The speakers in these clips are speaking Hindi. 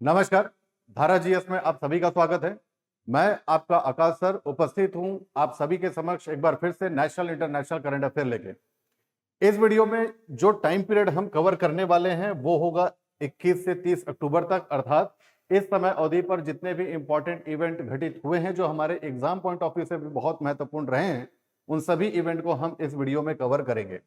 नमस्कार। धारा जीएस में आप सभी का स्वागत है। मैं आपका आकाश सर उपस्थित हूं आप सभी के समक्ष एक बार फिर से नेशनल इंटरनेशनल करंट अफेयर लेके। इस वीडियो में जो टाइम पीरियड हम कवर करने वाले हैं वो होगा 21 से 30 अक्टूबर तक, अर्थात इस समय अवधि पर जितने भी इंपॉर्टेंट इवेंट घटित हुए हैं जो हमारे एग्जाम पॉइंट ऑफ व्यू से भी बहुत महत्वपूर्ण रहे हैं, उन सभी इवेंट को हम इस वीडियो में कवर करेंगे।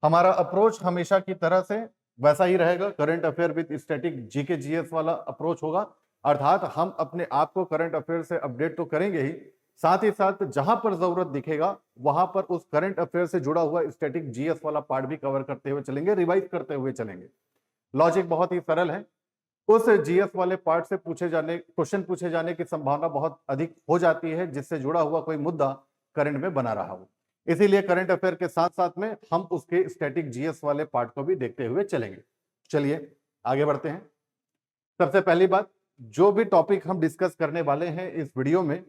हमारा अप्रोच हमेशा की तरह से वैसा ही रहेगा, current affair with static GK GS वाला अप्रोच होगा। अर्थात हम अपने आप को करंट अफेयर से अपडेट तो करेंगे ही, साथ ही साथ जहां पर जरूरत दिखेगा वहां पर उस करंट अफेयर से जुड़ा हुआ स्टैटिक जीएस वाला पार्ट भी कवर करते हुए चलेंगे, रिवाइज करते हुए चलेंगे। लॉजिक बहुत ही सरल है। उस जीएस वाले पार्ट से क्वेश्चन पूछे जाने की संभावना बहुत अधिक हो जाती है जिससे जुड़ा हुआ कोई मुद्दा करंट में बना रहा हो। इसीलिए करंट अफेयर के साथ साथ में हम उसके स्टैटिक जीएस वाले पार्ट को भी देखते हुए चलेंगे। चलिए आगे बढ़ते हैं। सबसे पहली बात, जो भी टॉपिक हम डिस्कस करने वाले हैं इस वीडियो में,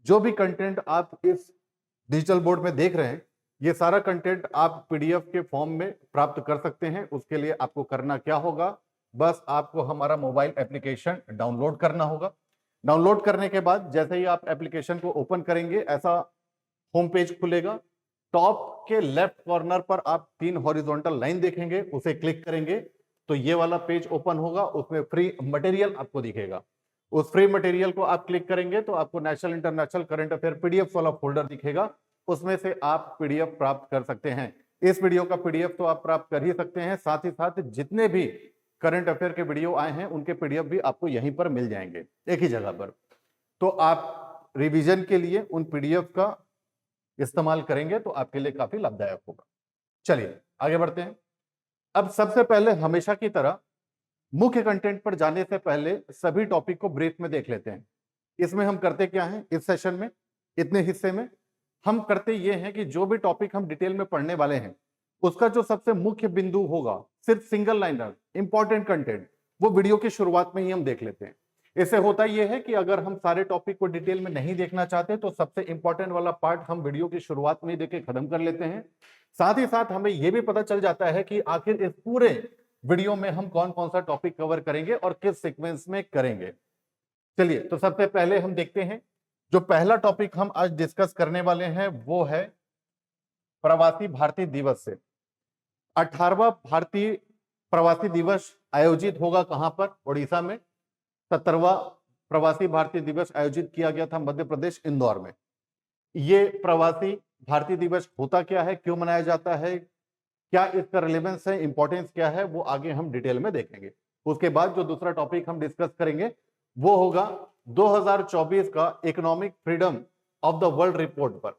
जो भी कंटेंट आप इस डिजिटल बोर्ड में देख रहे हैं, ये सारा कंटेंट आप पीडीएफ के फॉर्म में प्राप्त कर सकते हैं। उसके लिए आपको करना क्या होगा, बस आपको हमारा मोबाइल एप्लीकेशन डाउनलोड करना होगा। डाउनलोड करने के बाद जैसे ही आप एप्लीकेशन को ओपन करेंगे ऐसा होम पेज खुलेगा। टॉप के लेफ्ट कॉर्नर पर आप 3 हॉरिजॉन्टल लाइन देखेंगे, उसे क्लिक करेंगे तो ये वाला पेज ओपन होगा। उसमें फ्री मटेरियल आपको दिखेगा। उस फ्री मटेरियल को आप क्लिक करेंगे तो आपको national international current affair PDF वाला फोल्डर दिखेगा। उसमें से आप पीडीएफ प्राप्त कर सकते हैं। इस वीडियो का पीडीएफ तो आप प्राप्त कर ही सकते हैं, साथ ही साथ जितने भी करंट अफेयर के वीडियो आए हैं उनके पीडीएफ भी आपको यहीं पर मिल जाएंगे, एक ही जगह पर। तो आप रिवीजन के लिए उन पीडीएफ का इस्तेमाल करेंगे तो आपके लिए काफी लाभदायक होगा। चलिए आगे बढ़ते हैं। अब सबसे पहले हमेशा की तरह मुख्य कंटेंट पर जाने से पहले सभी टॉपिक को ब्रीफ में देख लेते हैं। इसमें हम करते क्या हैं, इस सेशन में इतने हिस्से में हम करते ये हैं कि जो भी टॉपिक हम डिटेल में पढ़ने वाले हैं उसका जो सबसे मुख्य बिंदु होगा, सिर्फ सिंगल लाइनर इंपॉर्टेंट कंटेंट, वो वीडियो की शुरुआत में ही हम देख लेते हैं। इससे होता यह है कि अगर हम सारे टॉपिक को डिटेल में नहीं देखना चाहते तो सबसे इंपॉर्टेंट वाला पार्ट हम वीडियो की शुरुआत में ही देख के खत्म कर लेते हैं। साथ ही साथ हमें यह भी पता चल जाता है कि आखिर इस पूरे वीडियो में हम कौन कौन सा टॉपिक कवर करेंगे और किस सीक्वेंस में करेंगे। चलिए, तो सबसे पहले हम देखते हैं जो पहला टॉपिक हम आज डिस्कस करने वाले हैं वो है प्रवासी भारतीय दिवस से। 18वां भारतीय प्रवासी दिवस आयोजित होगा कहां पर, उड़ीसा में। 17वां प्रवासी भारतीय दिवस आयोजित किया गया था मध्य प्रदेश इंदौर में। ये प्रवासी भारतीय दिवस होता क्या है, क्यों मनाया जाता है, क्या इसका रिलेवेंस है, इंपॉर्टेंस क्या है, वो आगे हम डिटेल में देखेंगे। उसके बाद जो दूसरा टॉपिक हम डिस्कस करेंगे वो होगा 2024 का economic freedom of the world report पर।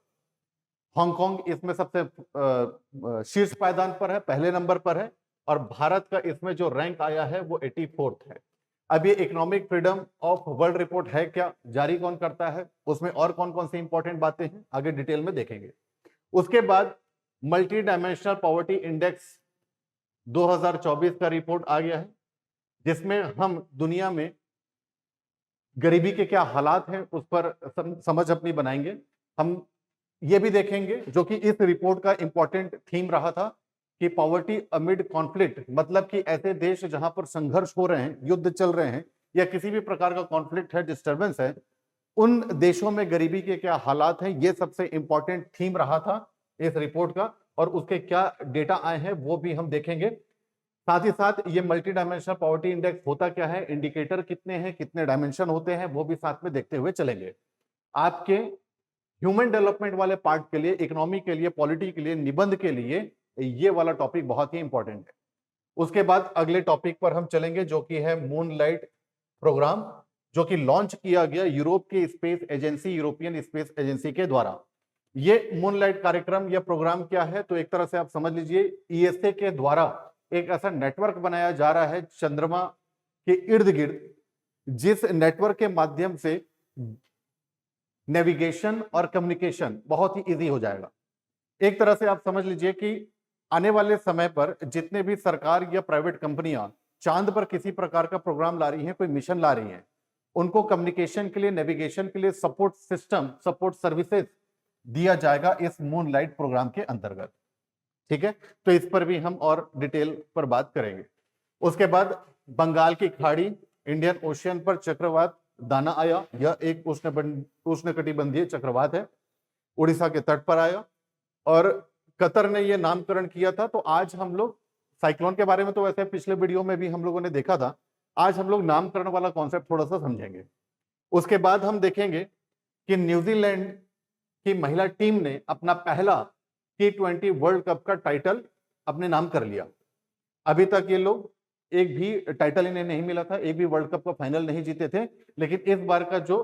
हांगकांग इसमें सबसे शीर्ष पायदान पर है, पहले नंबर पर है, और भारत का इसमें जो रैंक आया है वो 84th है। अब ये economic freedom of world report है क्या, जारी कौन करता है, उसमें और कौन कौन सी इंपॉर्टेंट बातें हैं, आगे डिटेल में देखेंगे। उसके बाद मल्टी डायमेंशनल पॉवर्टी इंडेक्स 2024 का रिपोर्ट आ गया है, जिसमें हम दुनिया में गरीबी के क्या हालात हैं उस पर समझ अपनी बनाएंगे। हम ये भी देखेंगे, जो कि इस रिपोर्ट का इंपॉर्टेंट थीम रहा था, कि पॉवर्टी अमिड कॉन्फ्लिक्ट, मतलब कि ऐसे देश जहां पर संघर्ष हो रहे हैं, युद्ध चल रहे हैं या किसी भी प्रकार का कॉन्फ्लिक्ट है, डिस्टर्बेंस है, उन देशों में गरीबी के क्या हालात हैं, ये सबसे इंपॉर्टेंट थीम रहा था इस रिपोर्ट का, और उसके क्या डेटा आए हैं वो भी हम देखेंगे। साथ ही साथ ये मल्टी डायमेंशनल पॉवर्टी इंडेक्स होता क्या है, इंडिकेटर कितने हैं, कितने डायमेंशन होते हैं, वो भी साथ में देखते हुए चलेंगे। आपके ह्यूमन डेवलपमेंट वाले पार्ट के लिए, इकोनॉमी के लिए, पॉलिटी के लिए, निबंध के लिए ये वाला टॉपिक बहुत ही इंपॉर्टेंट है। उसके बाद अगले टॉपिक पर हम चलेंगे जो कि है मूनलाइट प्रोग्राम, जो कि लॉन्च किया गया यूरोप की space agency, European space agency के द्वारा। ये मूनलाइट कार्यक्रम या प्रोग्राम क्या है, तो एक तरह से आप समझ लीजिए ईएसए के द्वारा एक ऐसा नेटवर्क बनाया जा रहा है चंद्रमा के इर्द गिर्द, जिस नेटवर्क के माध्यम से नेविगेशन और कम्युनिकेशन बहुत ही इजी हो जाएगा। एक तरह से आप समझ लीजिए कि आने वाले समय पर जितने भी सरकार या प्राइवेट कंपनियां चांद पर किसी प्रकार का प्रोग्राम ला रही हैं, कोई मिशन ला रही हैं, उनको कम्युनिकेशन के लिए, नेविगेशन के लिए सपोर्ट सिस्टम, सपोर्ट सर्विसेज दिया जाएगा इस मूनलाइट प्रोग्राम के अंतर्गत। ठीक है, तो इस पर भी हम और डिटेल पर बात करेंगे। उसके बाद बंगाल की खाड़ी इंडियन ओशियन पर चक्रवात दाना आया। यह एक उष्णकटिबंधीय चक्रवात है, उड़ीसा के तट पर आया और कतर ने यह नामकरण किया था। तो आज हम लोग साइक्लोन के बारे में तो वैसे पिछले वीडियो में भी हम लोगों ने देखा था, आज हम लोग नामकरण वाला कॉन्सेप्ट थोड़ा सा समझेंगे। उसके बाद हम देखेंगे कि न्यूजीलैंड की महिला टीम ने अपना पहला T20 वर्ल्ड कप का टाइटल अपने नाम कर लिया। अभी तक ये लोग एक भी टाइटल इन्हें नहीं मिला था, एक भी वर्ल्ड कप का फाइनल नहीं जीते थे, लेकिन इस बार का जो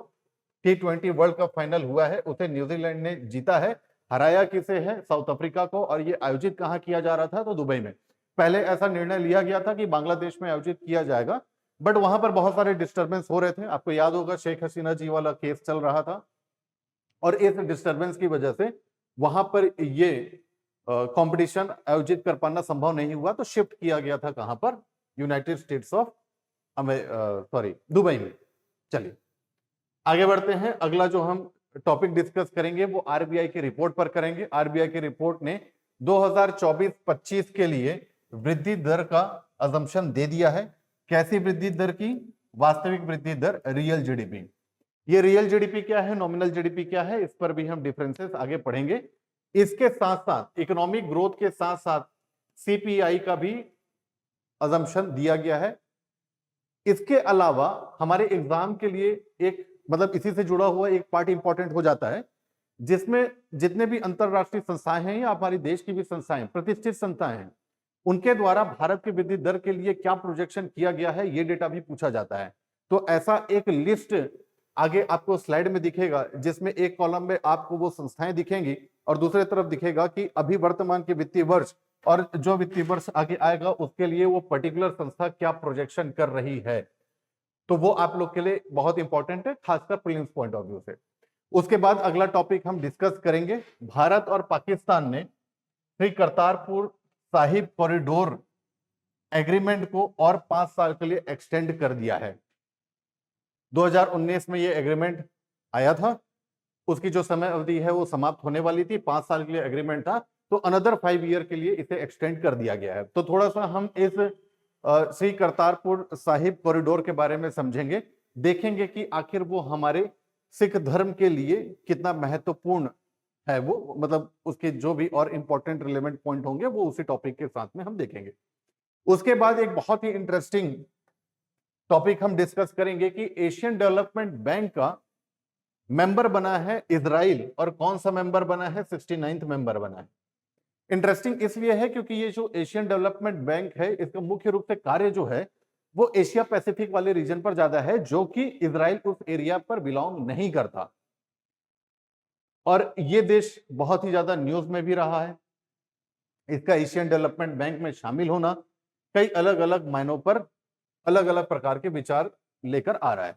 T20 वर्ल्ड कप फाइनल हुआ है उसे न्यूजीलैंड ने जीता है। हराया किसे है? साउथ अफ्रीका को। और ये आयोजित कहां किया जा रहा था? तो दुबई में। पहले ऐसा निर्णय लिया गया था कि बांग्लादेश में आयोजित किया जाएगा, बट वहां पर बहुत सारे डिस्टर्बेंस हो रहे थे। आपको याद होगा शेख हसीना जी वाला केस चल रहा था और इस डिस्टर्बेंस की वजह से वहां पर ये कंपटीशन आयोजित कर पाना संभव नहीं हुआ, तो शिफ्ट किया गया था कहां पर? यूनाइटेड स्टेट्स ऑफ दुबई में। चलिए आगे बढ़ते हैं। अगला जो हम टॉपिक डिस्कस करेंगे वो आरबीआई की रिपोर्ट पर करेंगे। आरबीआई की रिपोर्ट ने 2024-25 के लिए वृद्धि दर का अजम्पशन दे दिया है। कैसी वृद्धि दर की? वास्तविक वृद्धि दर, रियल जीडीपी। ये रियल जीडीपी क्या है, नॉमिनल जीडीपी क्या है, इस पर भी हम डिफरेंसेस आगे पढ़ेंगे। इसके साथ साथ इकोनॉमिक ग्रोथ के साथ साथ सीपीआई का भी अजम्पशन दिया गया है। इसके अलावा हमारे एग्जाम के लिए एक मतलब इसी से जुड़ा हुआ एक पार्ट इंपॉर्टेंट हो जाता है, जिसमें जितने भी अंतरराष्ट्रीय संस्थाएं हैं या हमारी देश की भी संस्थाएं, प्रतिष्ठित संस्थाएं हैं, उनके द्वारा भारत की वृद्धि दर के लिए क्या प्रोजेक्शन किया गया है, ये डेटा भी पूछा जाता है। तो ऐसा एक लिस्ट आगे आपको स्लाइड में दिखेगा, जिसमें एक कॉलम में आपको वो संस्थाएं दिखेंगी और दूसरे तरफ दिखेगा कि अभी वर्तमान के वित्तीय वर्ष और जो वित्तीय वर्ष आगे आएगा उसके लिए वो पर्टिकुलर संस्था क्या प्रोजेक्शन कर रही है। तो वो आप लोग के लिए बहुत इंपॉर्टेंट है, खासकर प्रीलिम्स पॉइंट ऑफ व्यू से। उसके बाद अगला टॉपिक हम डिस्कस करेंगे, भारत और पाकिस्तान ने श्री करतारपुर साहिब कॉरिडोर एग्रीमेंट को और 5 साल के लिए एक्सटेंड कर दिया है। 2019 में ये एग्रीमेंट आया था, उसकी जो समय अवधि है वो समाप्त होने वाली थी, 5 साल के लिए एग्रीमेंट था, तो अनदर 5 ईयर के लिए इसे एक्सटेंड कर दिया गया है। तो थोड़ा सा हम इस श्री करतारपुर साहिब कॉरिडोर के बारे में समझेंगे, देखेंगे कि आखिर वो हमारे सिख धर्म के लिए कितना महत्वपूर्ण है, वो मतलब उसके जो भी और इंपॉर्टेंट रिलेवेंट पॉइंट होंगे वो उसी टॉपिक के साथ में हम देखेंगे। उसके बाद एक बहुत ही इंटरेस्टिंग टॉपिक हम डिस्कस करेंगे कि एशियन डेवलपमेंट बैंक का मेंबर बना है इजराइल, और कौन सा मेंबर बना है? 69th मेंबर बना है। इंटरेस्टिंग इसलिए है क्योंकि ये जो एशियन डेवलपमेंट बैंक है, इसका मुख्य रूप से कार्य जो है वो एशिया पैसिफिक वाले रीजन पर ज्यादा है, जो कि इजराइल उस एरिया पर बिलोंग नहीं करता। और ये देश बहुत ही ज्यादा न्यूज में भी रहा है। इसका एशियन डेवलपमेंट बैंक में शामिल होना कई अलग अलग मायनों पर अलग अलग प्रकार के विचार लेकर आ रहा है,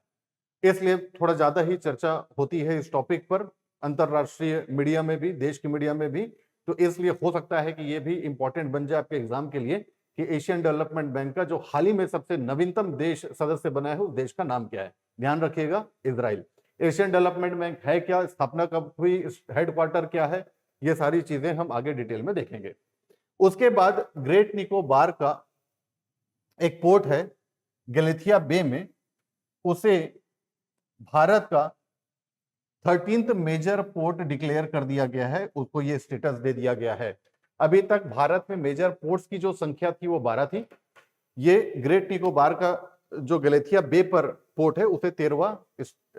इसलिए थोड़ा ज्यादा ही चर्चा होती है इस टॉपिक पर, अंतरराष्ट्रीय मीडिया में भी, देश की मीडिया में भी। तो इसलिए हो सकता है कि ये भी इंपॉर्टेंट बन जाए आपके एग्जाम के लिए कि एशियन डेवलपमेंट बैंक का जो हाल ही में सबसे नवीनतम देश सदस्य बना है उस देश का नाम क्या है? ध्यान रखिएगा, इजराइल। एशियन डेवलपमेंट बैंक है क्या, स्थापना कब हुई, हेडक्वार्टर क्या है, ये सारी चीजें हम आगे डिटेल में देखेंगे। उसके बाद ग्रेट निकोबार का एक पोर्ट है गलेथिया बे में, उसे भारत का 13th मेजर पोर्ट डिक्लेयर कर दिया गया है, उसको ये स्टेटस दे दिया गया है। अभी तक भारत में मेजर पोर्ट्स की जो संख्या थी वो 12 थी। ये ग्रेट निकोबार का जो गलेथिया बे पर पोर्ट है उसे 13वां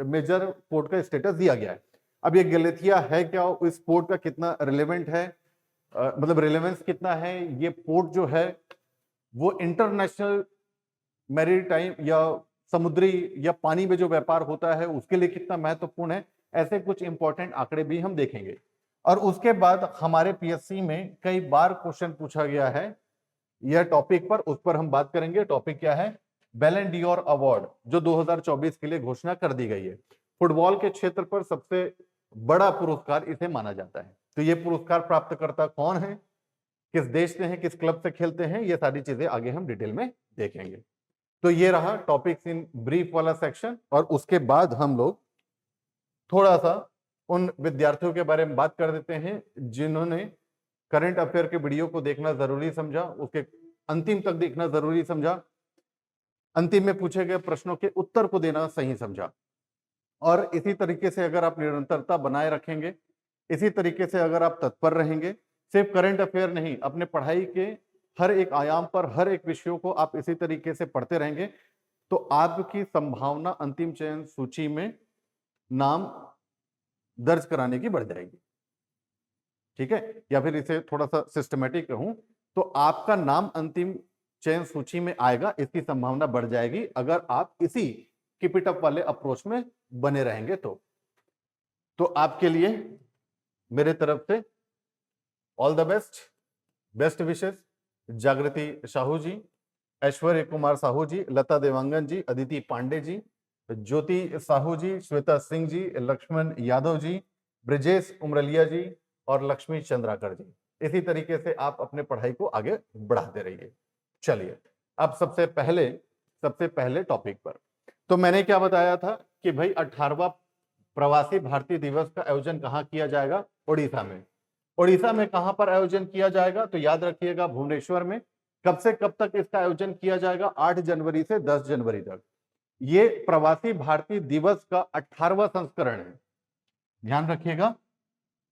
मेजर पोर्ट का स्टेटस दिया गया है। अब ये गलेथिया है क्या, इस पोर्ट का कितना रिलेवेंट है, मतलब रिलेवेंस कितना है, ये पोर्ट जो है वो इंटरनेशनल मैरीटाइम या समुद्री या पानी में जो व्यापार होता है उसके लिए कितना महत्वपूर्ण है, ऐसे कुछ इंपॉर्टेंट आंकड़े भी हम देखेंगे। और उसके बाद हमारे पीएससी में कई बार क्वेश्चन पूछा गया है यह टॉपिक पर, उस पर हम बात करेंगे। टॉपिक क्या है? बैलन डियोर अवार्ड जो 2024 के लिए घोषणा कर दी गई है। फुटबॉल के क्षेत्र पर सबसे बड़ा पुरस्कार इसे माना जाता है। तो ये पुरस्कार प्राप्तकर्ता कौन है, किस देश से हैं, किस क्लब से खेलते हैं, ये सारी चीजें आगे हम डिटेल में देखेंगे। तो ये रहा टॉपिक्स इन ब्रीफ वाला सेक्शन। और उसके बाद हम लोग थोड़ा सा उन विद्यार्थियों के बारे में बात कर देते हैं जिन्होंने करंट अफेयर के वीडियो को देखना जरूरी समझा, उसके अंतिम तक देखना जरूरी समझा। अंतिम में पूछे गए प्रश्नों के उत्तर को देना सही समझा। और इसी तरीके से अगर आप निरंतरता बनाए रखेंगे, इसी तरीके से अगर आप तत्पर रहेंगे, सिर्फ करंट अफेयर नहीं, अपने पढ़ाई के हर एक आयाम पर, हर एक विषयों को आप इसी तरीके से पढ़ते रहेंगे, तो आपकी संभावना अंतिम चयन सूची में नाम दर्ज कराने की बढ़ जाएगी। ठीक है, या फिर इसे थोड़ा सा सिस्टमेटिक कहूं तो आपका नाम अंतिम चयन सूची में आएगा, इसकी संभावना बढ़ जाएगी अगर आप इसी कीप इट अप वाले अप्रोच में बने रहेंगे। तो आपके लिए मेरे तरफ से ऑल द बेस्ट, बेस्ट विशेष। जागृति साहू जी, ऐश्वर्य कुमार साहू जी, लता देवांगन जी, अदिति पांडे जी, ज्योति साहू जी, श्वेता सिंह जी, लक्ष्मण यादव जी, ब्रजेश उमरलिया जी और लक्ष्मी चंद्राकर जी। इसी तरीके से आप अपने पढ़ाई को आगे बढ़ाते रहिए। चलिए अब सबसे पहले टॉपिक पर। तो मैंने क्या बताया था कि भाई 18वां प्रवासी भारतीय दिवस का आयोजन कहां किया जाएगा? ओडिशा में। ओडिशा में कहां पर आयोजन किया जाएगा? तो याद रखिएगा भुवनेश्वर में। कब से कब तक इसका आयोजन किया जाएगा? 8 जनवरी से 10 जनवरी तक। ये प्रवासी भारतीय दिवस का 18वां संस्करण है, ध्यान रखिएगा।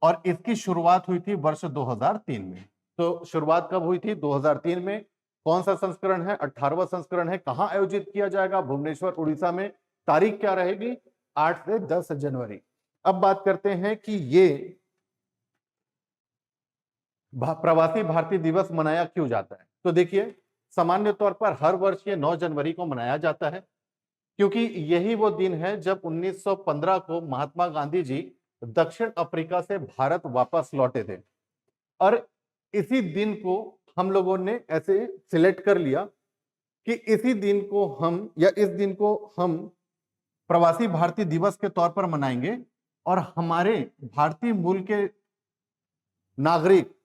और इसकी शुरुआत हुई थी वर्ष 2003 में। तो शुरुआत कब हुई थी? 2003 में। कौन सा संस्करण है? 18वां संस्करण है। कहां आयोजित किया जाएगा? भुवनेश्वर, उड़ीसा में। तारीख क्या रहेगी? 8 से 10 जनवरी। अब बात करते हैं कि ये प्रवासी भारतीय दिवस मनाया क्यों जाता है। तो देखिए, सामान्य तौर पर हर वर्ष ये 9 जनवरी को मनाया जाता है, क्योंकि यही वो दिन है जब 1915 को महात्मा गांधी जी दक्षिण अफ्रीका से भारत वापस लौटे थे। और इसी दिन को हम लोगों ने ऐसे सिलेक्ट कर लिया कि इसी दिन को हम प्रवासी भारतीय दिवस के तौर पर मनाएंगे, और हमारे भारतीय मूल के नागरिक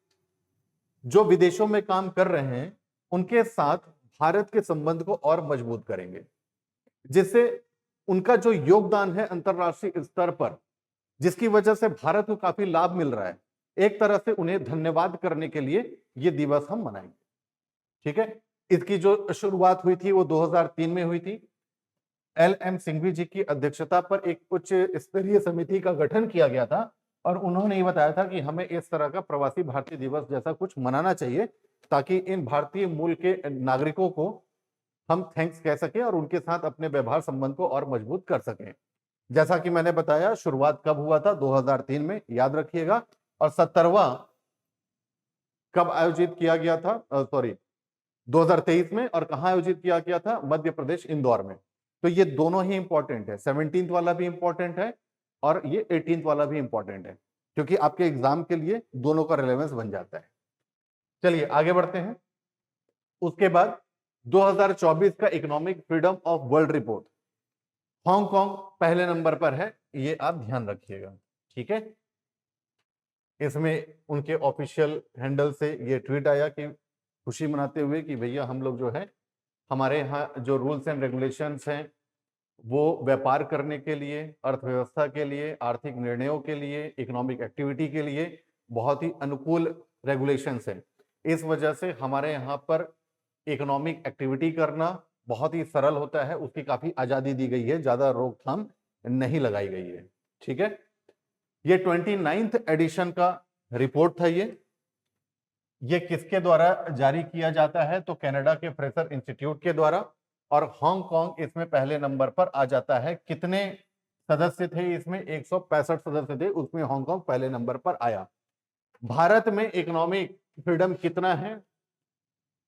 जो विदेशों में काम कर रहे हैं उनके साथ भारत के संबंध को और मजबूत करेंगे, जिससे उनका जो योगदान है अंतरराष्ट्रीय स्तर पर, जिसकी वजह से भारत को काफी लाभ मिल रहा है, एक तरह से उन्हें धन्यवाद करने के लिए ये दिवस हम मनाएंगे। ठीक है, इसकी जो शुरुआत हुई थी वो 2003 में हुई थी। LM सिंघवी जी की अध्यक्षता पर एक उच्च स्तरीय समिति का गठन किया गया था, और उन्होंने ये बताया था कि हमें इस तरह का प्रवासी भारतीय दिवस जैसा कुछ मनाना चाहिए, ताकि इन भारतीय मूल के नागरिकों को हम थैंक्स कह सकें और उनके साथ अपने व्यवहार संबंध को और मजबूत कर सकें। जैसा कि मैंने बताया, शुरुआत कब हुआ था? 2003 में, याद रखिएगा। और 70वां कब आयोजित किया गया था? 2023 में। और कहां आयोजित किया गया था? मध्य प्रदेश, इंदौर में। तो ये दोनों ही इंपॉर्टेंट है, 17th वाला भी इंपॉर्टेंट है और ये 18th वाला भी इंपॉर्टेंट है, क्योंकि आपके एग्जाम के लिए दोनों का रिलेवेंस बन जाता है। चलिए आगे बढ़ते हैं। उसके बाद 2024 का economic freedom of world report, Hong Kong पहले नंबर पर है, ये आप ध्यान रखिएगा। ठीक है, इसमें उनके ऑफिशियल हैंडल से ये ट्वीट आया कि खुशी मनाते हुए कि भैया हम लोग जो है, हमारे यहाँ जो रूल्स एंड रेगुलेशंस हैं वो व्यापार करने के लिए, अर्थव्यवस्था के लिए, आर्थिक निर्णयों के लिए, इकोनॉमिक एक्टिविटी के लिए बहुत ही अनुकूल रेगुलेशंस हैं। इस वजह से हमारे यहाँ पर इकोनॉमिक एक्टिविटी करना बहुत ही सरल होता है, उसकी काफी आजादी दी गई है, ज्यादा रोकथाम नहीं लगाई गई है। ठीक है, ये 29th एडिशन का रिपोर्ट था। ये किसके द्वारा जारी किया जाता है? तो कनाडा के फ्रेशर इंस्टीट्यूट के द्वारा, और हांगकांग इसमें पहले नंबर पर आ जाता है। कितने सदस्य थे इसमें? 165 सदस्य थे, उसमें हांगकांग पहले नंबर पर आया। भारत में इकोनॉमिक फ्रीडम कितना है?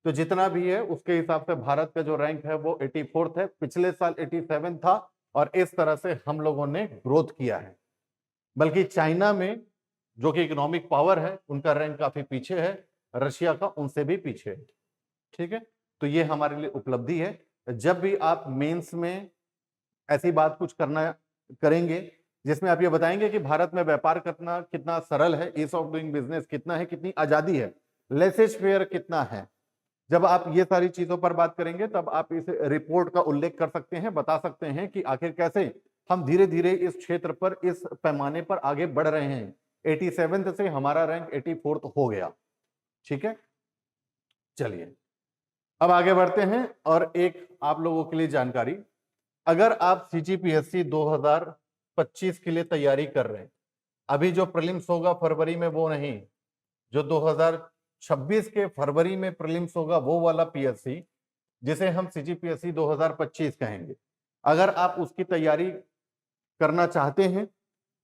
तो जितना भी है उसके हिसाब से भारत का जो रैंक है वो 84th है। पिछले साल 87 था, और इस तरह से हम लोगों ने ग्रोथ किया है। बल्कि चाइना में, जो कि इकोनॉमिक पावर है, उनका रैंक काफी पीछे है, रशिया का उनसे भी पीछे है। ठीक है, तो ये हमारे लिए उपलब्धि है। जब भी आप मेंस में ऐसी बात कुछ करेंगे जिसमें आप ये बताएंगे कि भारत में व्यापार करना कितना सरल है, ईज ऑफ डूइंग बिजनेस कितना है, कितनी आजादी है, लेसेज फेयर कितना है, जब आप ये सारी चीजों पर बात करेंगे तब आप इस रिपोर्ट का उल्लेख कर सकते हैं, बता सकते हैं कि आखिर कैसे हम धीरे धीरे इस क्षेत्र पर, इस पैमाने पर आगे बढ़ रहे हैं। 87 से हमारा रैंक 84th हो गया। ठीक है, चलिए अब आगे बढ़ते हैं और एक आप लोगों के लिए जानकारी, अगर आप सीजीपीएससी 2025 के लिए तैयारी कर रहे हैं, अभी जो प्रीलिम्स होगा फरवरी में वो नहीं, जो 2026 के फरवरी में प्रीलिम्स होगा वो वाला पीएससी जिसे हम सीजीपीएससी 2025 कहेंगे, अगर आप उसकी तैयारी करना चाहते हैं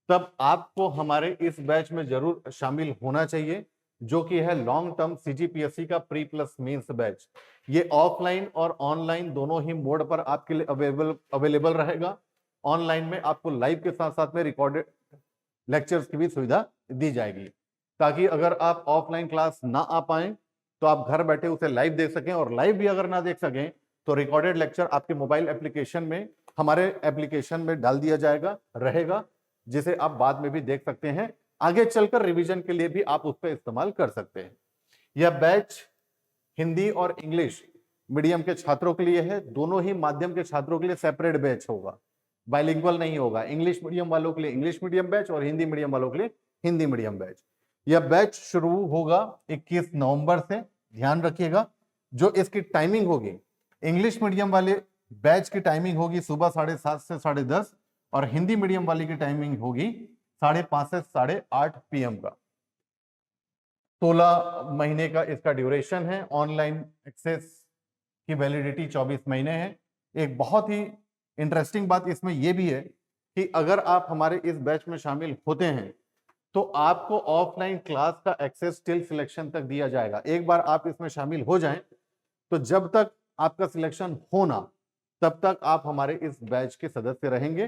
तब आपको हमारे इस बैच में जरूर शामिल होना चाहिए, जो कि है लॉन्ग टर्म सीजीपीएससी का प्री प्लस मेंस बैच। ये ऑफलाइन और ऑनलाइन दोनों ही मोड पर आपके लिए अवेलेबल रहेगा। ऑनलाइन में आपको लाइव के साथ साथ में रिकॉर्डेड लेक्चर्स की भी सुविधा दी जाएगी, ताकि अगर आप ऑफलाइन क्लास ना आ पाए तो आप घर बैठे उसे लाइव देख सकें, और लाइव भी अगर ना देख सकें तो रिकॉर्डेड लेक्चर आपके मोबाइल एप्लीकेशन में, हमारे एप्लीकेशन में डाल दिया जाएगा रहेगा, जिसे आप बाद में भी देख सकते हैं। आगे चलकर रिवीजन के लिए भी आप उस पर इस्तेमाल कर सकते हैं। यह बैच हिंदी और इंग्लिश मीडियम के छात्रों के लिए है, दोनों ही माध्यम के छात्रों के लिए सेपरेट बैच होगा, बाइलिंगुअल नहीं होगा। इंग्लिश मीडियम वालों के लिए इंग्लिश मीडियम बैच और हिंदी मीडियम वालों के लिए हिंदी मीडियम बैच। यह बैच शुरू होगा 21 नवंबर से, ध्यान रखिएगा। जो इसकी टाइमिंग होगी, इंग्लिश मीडियम वाले बैच की टाइमिंग होगी सुबह 7:30 से 10:30, और हिंदी मीडियम वाली की टाइमिंग होगी 5:30 से 8:30 PM का। 16 महीने का इसका ड्यूरेशन है। ऑनलाइन एक्सेस की वैलिडिटी 24 महीने है। एक बहुत ही इंटरेस्टिंग बात इसमें यह भी है कि अगर आप हमारे इस बैच में शामिल होते हैं तो आपको ऑफलाइन क्लास का एक्सेस टिल सिलेक्शन तक दिया जाएगा। एक बार आप इसमें शामिल हो जाएं तो जब तक आपका सिलेक्शन होना तब तक आप हमारे इस बैच के सदस्य रहेंगे,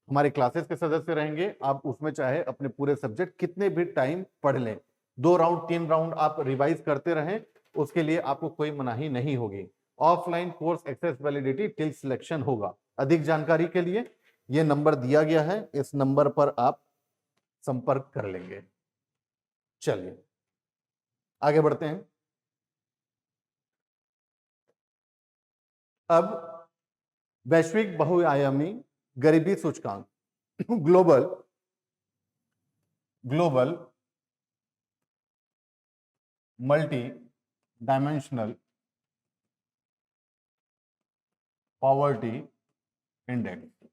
हमारे क्लासेस के सदस्य रहेंगे। आप उसमें चाहे अपने पूरे सब्जेक्ट कितने भी टाइम पढ़ लें, 2 राउंड 3 राउंड आप रिवाइज करते रहें, उसके लिए आपको कोई मनाही नहीं होगी। Offline course access validity till selection होगा। अधिक जानकारी के लिए यह नंबर दिया गया है, इस नंबर पर आप संपर्क कर लेंगे। चलिए आगे बढ़ते हैं। अब वैश्विक बहुआयामी गरीबी सूचकांक global multi dimensional poverty index,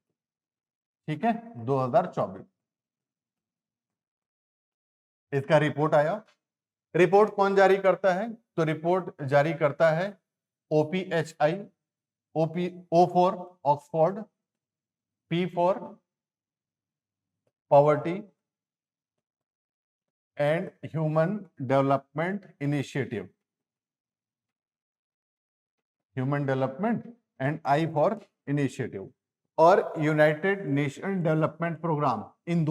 ठीक है, 2024 इसका रिपोर्ट आया। रिपोर्ट कौन जारी करता है? तो रिपोर्ट जारी करता है OPHI, O for Oxford, P for poverty and human development initiative, human development and I for initiative, और यूनाइटेड नेशन डेवलपमेंट प्रोग्राम। इन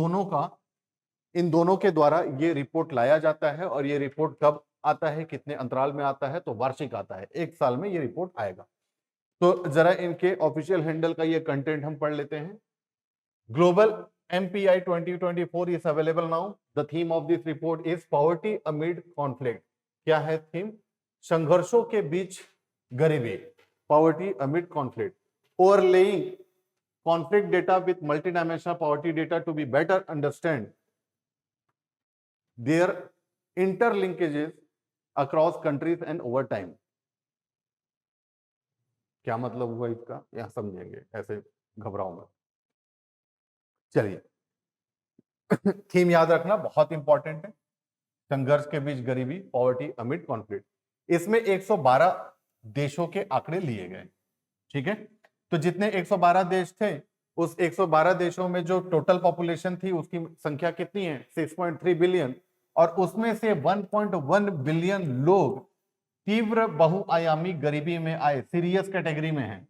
दोनों के द्वारा ये रिपोर्ट लाया जाता है। और ये रिपोर्ट कब आता है, कितने अंतराल में आता है? तो वार्षिक आता है, 1 साल में ये रिपोर्ट आएगा। तो जरा इनके ऑफिशियल हैंडल का ये कंटेंट हम पढ़ लेते हैं। Global MPI 2024 is available now. The theme of this report is poverty amid conflict. क्या है थीम? संघर्षों के बीच गरीबी, poverty amid conflict. Overlaying conflict data with multidimensional poverty data to be better understand their interlinkages across countries and over time. क्या मतलब हुआ इसका, यहां समझेंगे, ऐसे घबराओ मत। चलिए थीम याद रखना बहुत इंपॉर्टेंट है, संघर्ष के बीच गरीबी, पॉवर्टी अमिड कॉन्फ्लिक्ट। इसमें 112 देशों के आंकड़े लिए गए, ठीक है। तो जितने 112 देश थे, उस 112 देशों में जो टोटल पॉपुलेशन थी उसकी संख्या कितनी है? 6.3 बिलियन। और उसमें से 1.1 बिलियन लोग तीव्र बहुआयामी गरीबी में आए, सीरियस कैटेगरी में हैं।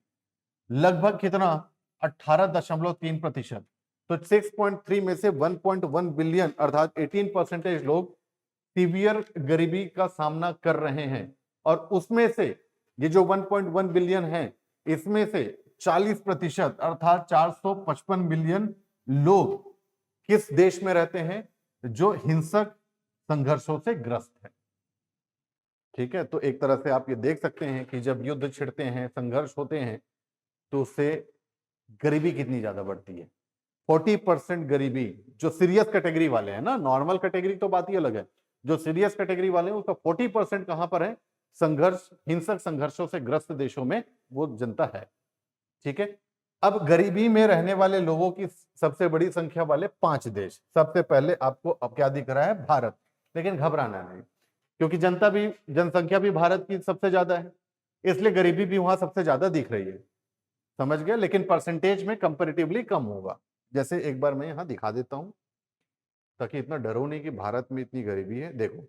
लगभग कितना? 18.3%। तो 6.3 में से 1.1 बिलियन अर्थात 18% लोग सीवियर गरीबी का सामना कर रहे हैं। और उसमें से ये जो 1.1 बिलियन है, इसमें से 40% अर्थात 455 मिलियन लोग किस देश में रहते हैं? जो हिंसक संघर्षों से ग्रस्त है, ठीक है। तो एक तरह से आप ये देख सकते हैं कि जब युद्ध छिड़ते हैं, संघर्ष होते हैं, तो उससे गरीबी कितनी ज्यादा बढ़ती है। 40% गरीबी जो सीरियस कैटेगरी वाले हैं ना, नॉर्मल कैटेगरी तो बात ही अलग है, जो सीरियस कैटेगरी वाले हैं उसका 40% कहां पर है? संघर्ष, हिंसक संघर्षों से ग्रस्त देशों में वो जनता है। ठीक है, अब गरीबी में रहने वाले लोगों की सबसे बड़ी संख्या वाले 5 देश, सबसे पहले आपको अब क्या दिख रहा है, भारत। लेकिन घबराना नहीं, क्योंकि जनसंख्या भी भारत की सबसे ज्यादा है, इसलिए गरीबी भी वहां सबसे ज्यादा दिख रही है, समझ गए। लेकिन परसेंटेज में कंपैरेटिवली कम होगा। जैसे एक बार मैं यहां दिखा देता हूं, ताकि इतना डरो नहीं कि भारत में इतनी गरीबी है। देखो,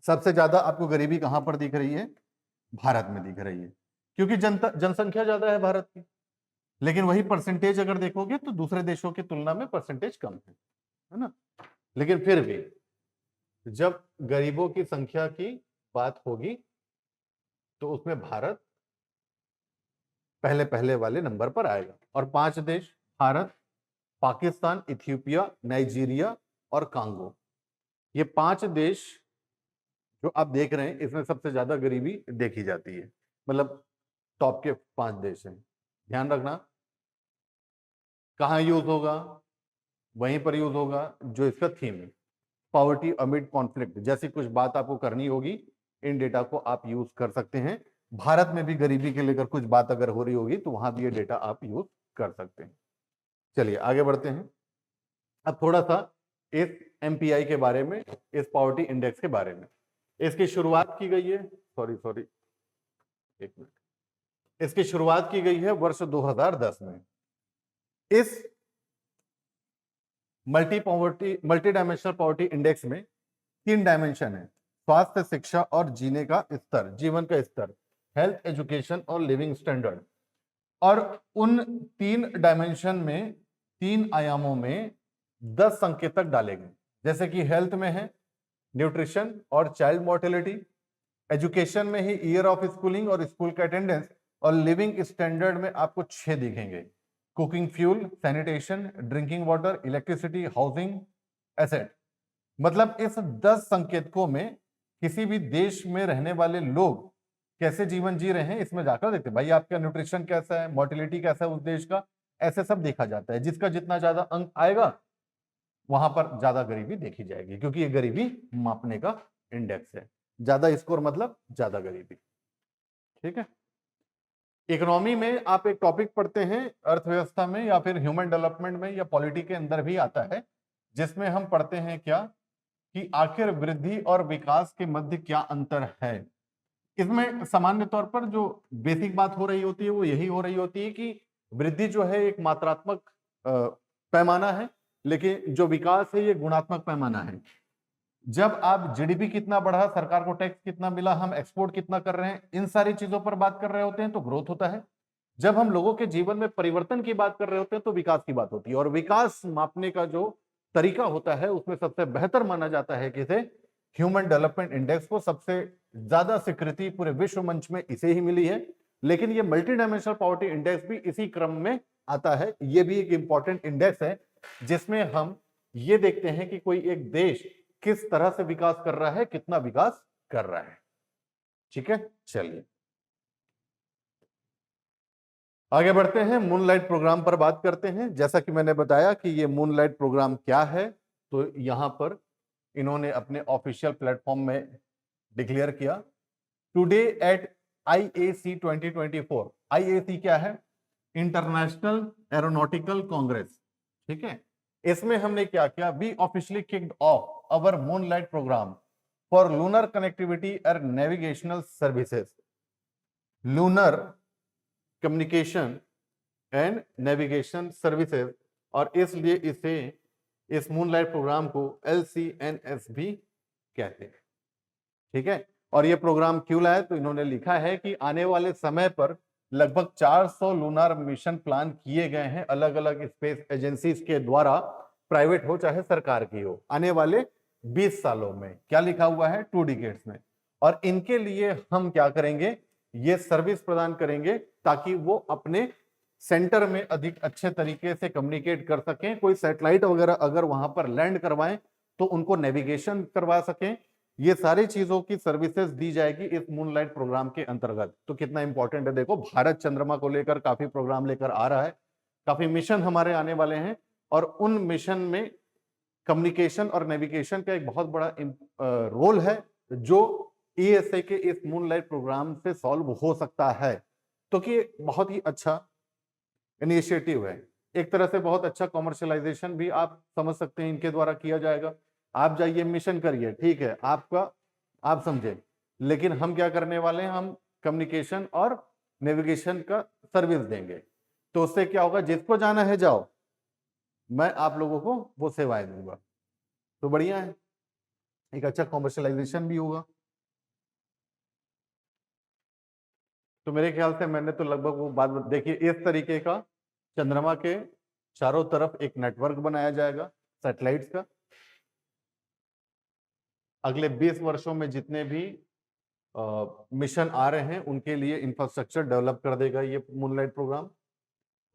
सबसे ज्यादा आपको गरीबी कहां पर दिख रही है, भारत में दिख रही है, क्योंकि जनसंख्या ज्यादा है भारत की। लेकिन वही परसेंटेज अगर देखोगे तो दूसरे देशों की तुलना में परसेंटेज कम है ना। लेकिन फिर भी जब गरीबों की संख्या की बात होगी तो उसमें भारत पहले पहले वाले नंबर पर आएगा। और 5 देश, भारत, पाकिस्तान, इथियोपिया, नाइजीरिया और कांगो, ये 5 देश जो आप देख रहे हैं, इसमें सबसे ज्यादा गरीबी देखी जाती है। मतलब टॉप के 5 देश हैं। ध्यान रखना, कहां यूज होगा, वहीं पर यूज होगा जो इसका थीम है, पॉवर्टी अमिड कॉन्फ्लिक्ट। जैसी कुछ बात आपको करनी होगी, इन डेटा को आप यूज कर सकते हैं। भारत में भी गरीबी के लेकर कुछ बात अगर हो रही होगी तो वहां भी ये डेटा आप यूज कर सकते हैं। चलिए आगे बढ़ते हैं। अब थोड़ा सा इस एमपीआई के बारे में, इस पॉवर्टी इंडेक्स के बारे में। इसकी शुरुआत की गई है, सॉरी एक मिनट, इसकी शुरुआत की गई है वर्ष 2010 में। इस मल्टी डायमेंशनल पॉवर्टी इंडेक्स में 3 डायमेंशन है, स्वास्थ्य, शिक्षा और जीने का स्तर, जीवन का स्तर, हेल्थ, एजुकेशन और लिविंग स्टैंडर्ड। और उन 3 डायमेंशन में, 3 आयामों में 10 संकेतक डाले गए। जैसे कि हेल्थ में है न्यूट्रिशन और चाइल्ड मोर्टेलिटी, एजुकेशन में ही ईयर ऑफ स्कूलिंग और स्कूल का अटेंडेंस, और लिविंग स्टैंडर्ड में आपको 6 दिखेंगे, cooking fuel, sanitation, drinking water, electricity, housing, asset. मतलब इस 10 संकेतकों में किसी भी देश में रहने वाले लोग कैसे जीवन जी रहे हैं, इसमें जाकर देखते हैं भाई आपका न्यूट्रिशन कैसा है, मोर्टिलिटी कैसा है उस देश का, ऐसे सब देखा जाता है। जिसका जितना ज्यादा अंक आएगा वहां पर ज्यादा गरीबी देखी जाएगी, क्योंकि ये गरीबी मापने का इंडेक्स है। ज्यादा स्कोर मतलब ज्यादा गरीबी। ठीक है, इकोनॉमी में आप एक टॉपिक पढ़ते हैं अर्थव्यवस्था में, या फिर ह्यूमन डेवलपमेंट में, या पॉलिटी के अंदर भी आता है, जिसमें हम पढ़ते हैं क्या, कि आखिर वृद्धि और विकास के मध्य क्या अंतर है। इसमें सामान्य तौर पर जो बेसिक बात हो रही होती है वो यही हो रही होती है कि वृद्धि जो है एक मात्रात्मक पैमाना है, लेकिन जो विकास है ये गुणात्मक पैमाना है। जब आप जीडीपी कितना बढ़ा, सरकार को टैक्स कितना मिला, हम एक्सपोर्ट कितना कर रहे हैं, इन सारी चीजों पर बात कर रहे होते हैं तो ग्रोथ होता है। जब हम लोगों के जीवन में परिवर्तन की बात कर रहे होते हैं तो विकास की बात होती है। और विकास मापने का जो तरीका होता है उसमें सबसे बेहतर माना जाता है किसे, ह्यूमन डेवलपमेंट इंडेक्स को। सबसे ज्यादा स्वीकृति पूरे विश्व मंच में इसे ही मिली है। लेकिन ये मल्टी डायमेंशनल पॉवर्टी इंडेक्स भी इसी क्रम में आता है। ये भी एक इंपॉर्टेंट इंडेक्स है जिसमें हम ये देखते हैं कि कोई एक देश किस तरह से विकास कर रहा है, कितना विकास कर रहा है। ठीक है, चलिए आगे बढ़ते हैं, मूनलाइट प्रोग्राम पर बात करते हैं। जैसा कि मैंने बताया कि ये मूनलाइट प्रोग्राम क्या है, तो यहां पर इन्होंने अपने ऑफिशियल प्लेटफॉर्म में डिक्लेयर किया, टुडे एट IAC 2024। IAC क्या है, इंटरनेशनल एरोनॉटिकल कांग्रेस। ठीक है, इसमें हमने क्या किया, we officially kicked off our moonlight program for lunar connectivity and navigational services, lunar communication and navigation services. और इसलिए इसे, इस मूनलाइट प्रोग्राम को LCNS भी कहते हैं। ठीक है, और ये प्रोग्राम क्यों लाया, तो इन्होंने लिखा है कि आने वाले समय पर लगभग 400 लूनार मिशन प्लान किए गए हैं अलग अलग स्पेस एजेंसीज के द्वारा, प्राइवेट हो चाहे सरकार की हो, आने वाले 20 सालों में। क्या लिखा हुआ है, 2 डिकेड्स में। और इनके लिए हम क्या करेंगे, ये सर्विस प्रदान करेंगे ताकि वो अपने सेंटर में अधिक अच्छे तरीके से कम्युनिकेट कर सकें। कोई सैटेलाइट वगैरह अगर वहां पर लैंड करवाएं तो उनको नेविगेशन करवा सकें। ये सारी चीजों की सर्विसेज दी जाएगी इस मूनलाइट प्रोग्राम के अंतर्गत। तो कितना इंपॉर्टेंट है, देखो भारत चंद्रमा को लेकर काफी प्रोग्राम लेकर आ रहा है, काफी मिशन हमारे आने वाले हैं, और उन मिशन में कम्युनिकेशन और नेविगेशन का एक बहुत बड़ा रोल है, जो ईएसए के इस मूनलाइट प्रोग्राम से सॉल्व हो सकता है। तो कि बहुत ही अच्छा इनिशिएटिव है, एक तरह से बहुत अच्छा कॉमर्शियलाइजेशन भी आप समझ सकते हैं इनके द्वारा किया जाएगा। आप जाइए मिशन करिए, ठीक है, आपका आप समझे, लेकिन हम क्या करने वाले हैं, हम कम्युनिकेशन और नेविगेशन का सर्विस देंगे। तो उससे क्या होगा, जिसको जाना है जाओ, मैं आप लोगों को वो सेवाएं दूंगा। तो बढ़िया है, एक अच्छा कॉमर्शियलाइजेशन भी होगा। तो मेरे ख्याल से मैंने तो लगभग वो बात देखिए, इस तरीके का चंद्रमा के चारों तरफ एक नेटवर्क बनाया जाएगा सैटेलाइट्स का। अगले 20 वर्षों में जितने भी मिशन आ रहे हैं उनके लिए इंफ्रास्ट्रक्चर डेवलप कर देगा ये मूनलाइट प्रोग्राम।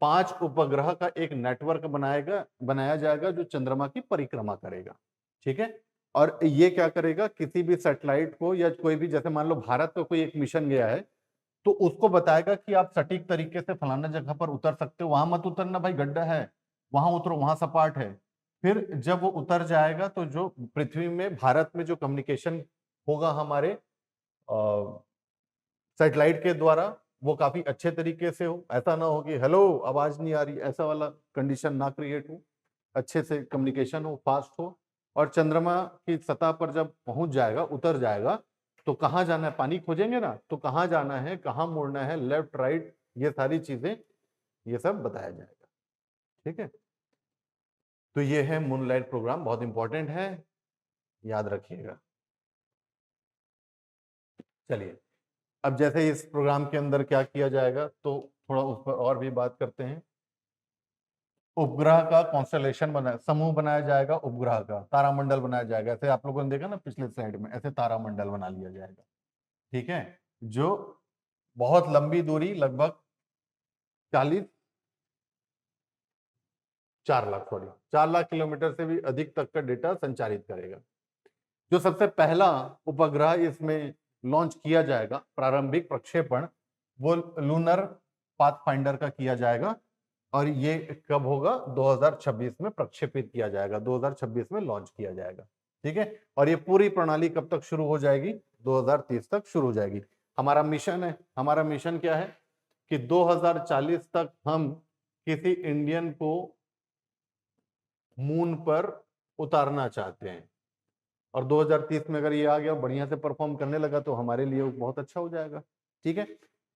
5 उपग्रह का एक नेटवर्क बनाया जाएगा जो चंद्रमा की परिक्रमा करेगा, ठीक है। और ये क्या करेगा, किसी भी सैटेलाइट को या कोई भी, जैसे मान लो भारत का कोई एक मिशन गया है, तो उसको बताएगा कि आप सटीक तरीके से फलाना जगह पर उतर सकते हो, वहां मत उतरना भाई, गड्ढा है, वहां उतरो, वहां सपाट है। फिर जब वो उतर जाएगा तो जो पृथ्वी में, भारत में जो कम्युनिकेशन होगा हमारे सैटेलाइट के द्वारा, वो काफी अच्छे तरीके से हो। ऐसा ना हो कि हेलो आवाज नहीं आ रही, ऐसा वाला कंडीशन ना क्रिएट हो, अच्छे से कम्युनिकेशन हो, फास्ट हो। और चंद्रमा की सतह पर जब पहुंच जाएगा, उतर जाएगा, तो कहाँ जाना है, पानी खोजेंगे ना, तो कहाँ जाना है, कहाँ मुड़ना है, लेफ्ट राइट, ये सारी चीजें, ये सब बताया जाएगा, ठीक है। तो ये है मूनलाइट प्रोग्राम, बहुत इंपॉर्टेंट है, याद रखिएगा। चलिए, अब जैसे इस प्रोग्राम के अंदर क्या किया जाएगा, तो थोड़ा उस पर और भी बात करते हैं। उपग्रह का कॉन्स्टलेशन समूह बनाया जाएगा, उपग्रह का तारामंडल बनाया जाएगा। ऐसे आप लोगों ने देखा ना पिछले स्लाइड में, ऐसे तारामंडल बना लिया जाएगा, ठीक है, जो बहुत लंबी दूरी, लगभग 4 लाख किलोमीटर से भी अधिक तक का डेटा संचारित करेगा। जो सबसे पहला उपग्रह इसमें लॉन्च किया जाएगा, प्रारंभिक प्रक्षेपण, वो लूनर पाथफाइंडर का किया जाएगा। और ये कब होगा, 2026 में प्रक्षेपित किया जाएगा, 2026 में लॉन्च किया जाएगा, ठीक है। और ये पूरी प्रणाली कब तक शुरू हो जाएगी, 2030 तक शुरू हो जाएगी। हमारा मिशन है, हमारा मिशन क्या है कि 2040 तक हम किसी इंडियन को मून पर उतारना चाहते हैं। और 2030 में अगर ये आ गया, बढ़िया से परफॉर्म करने लगा, तो हमारे लिए बहुत अच्छा हो जाएगा, ठीक है।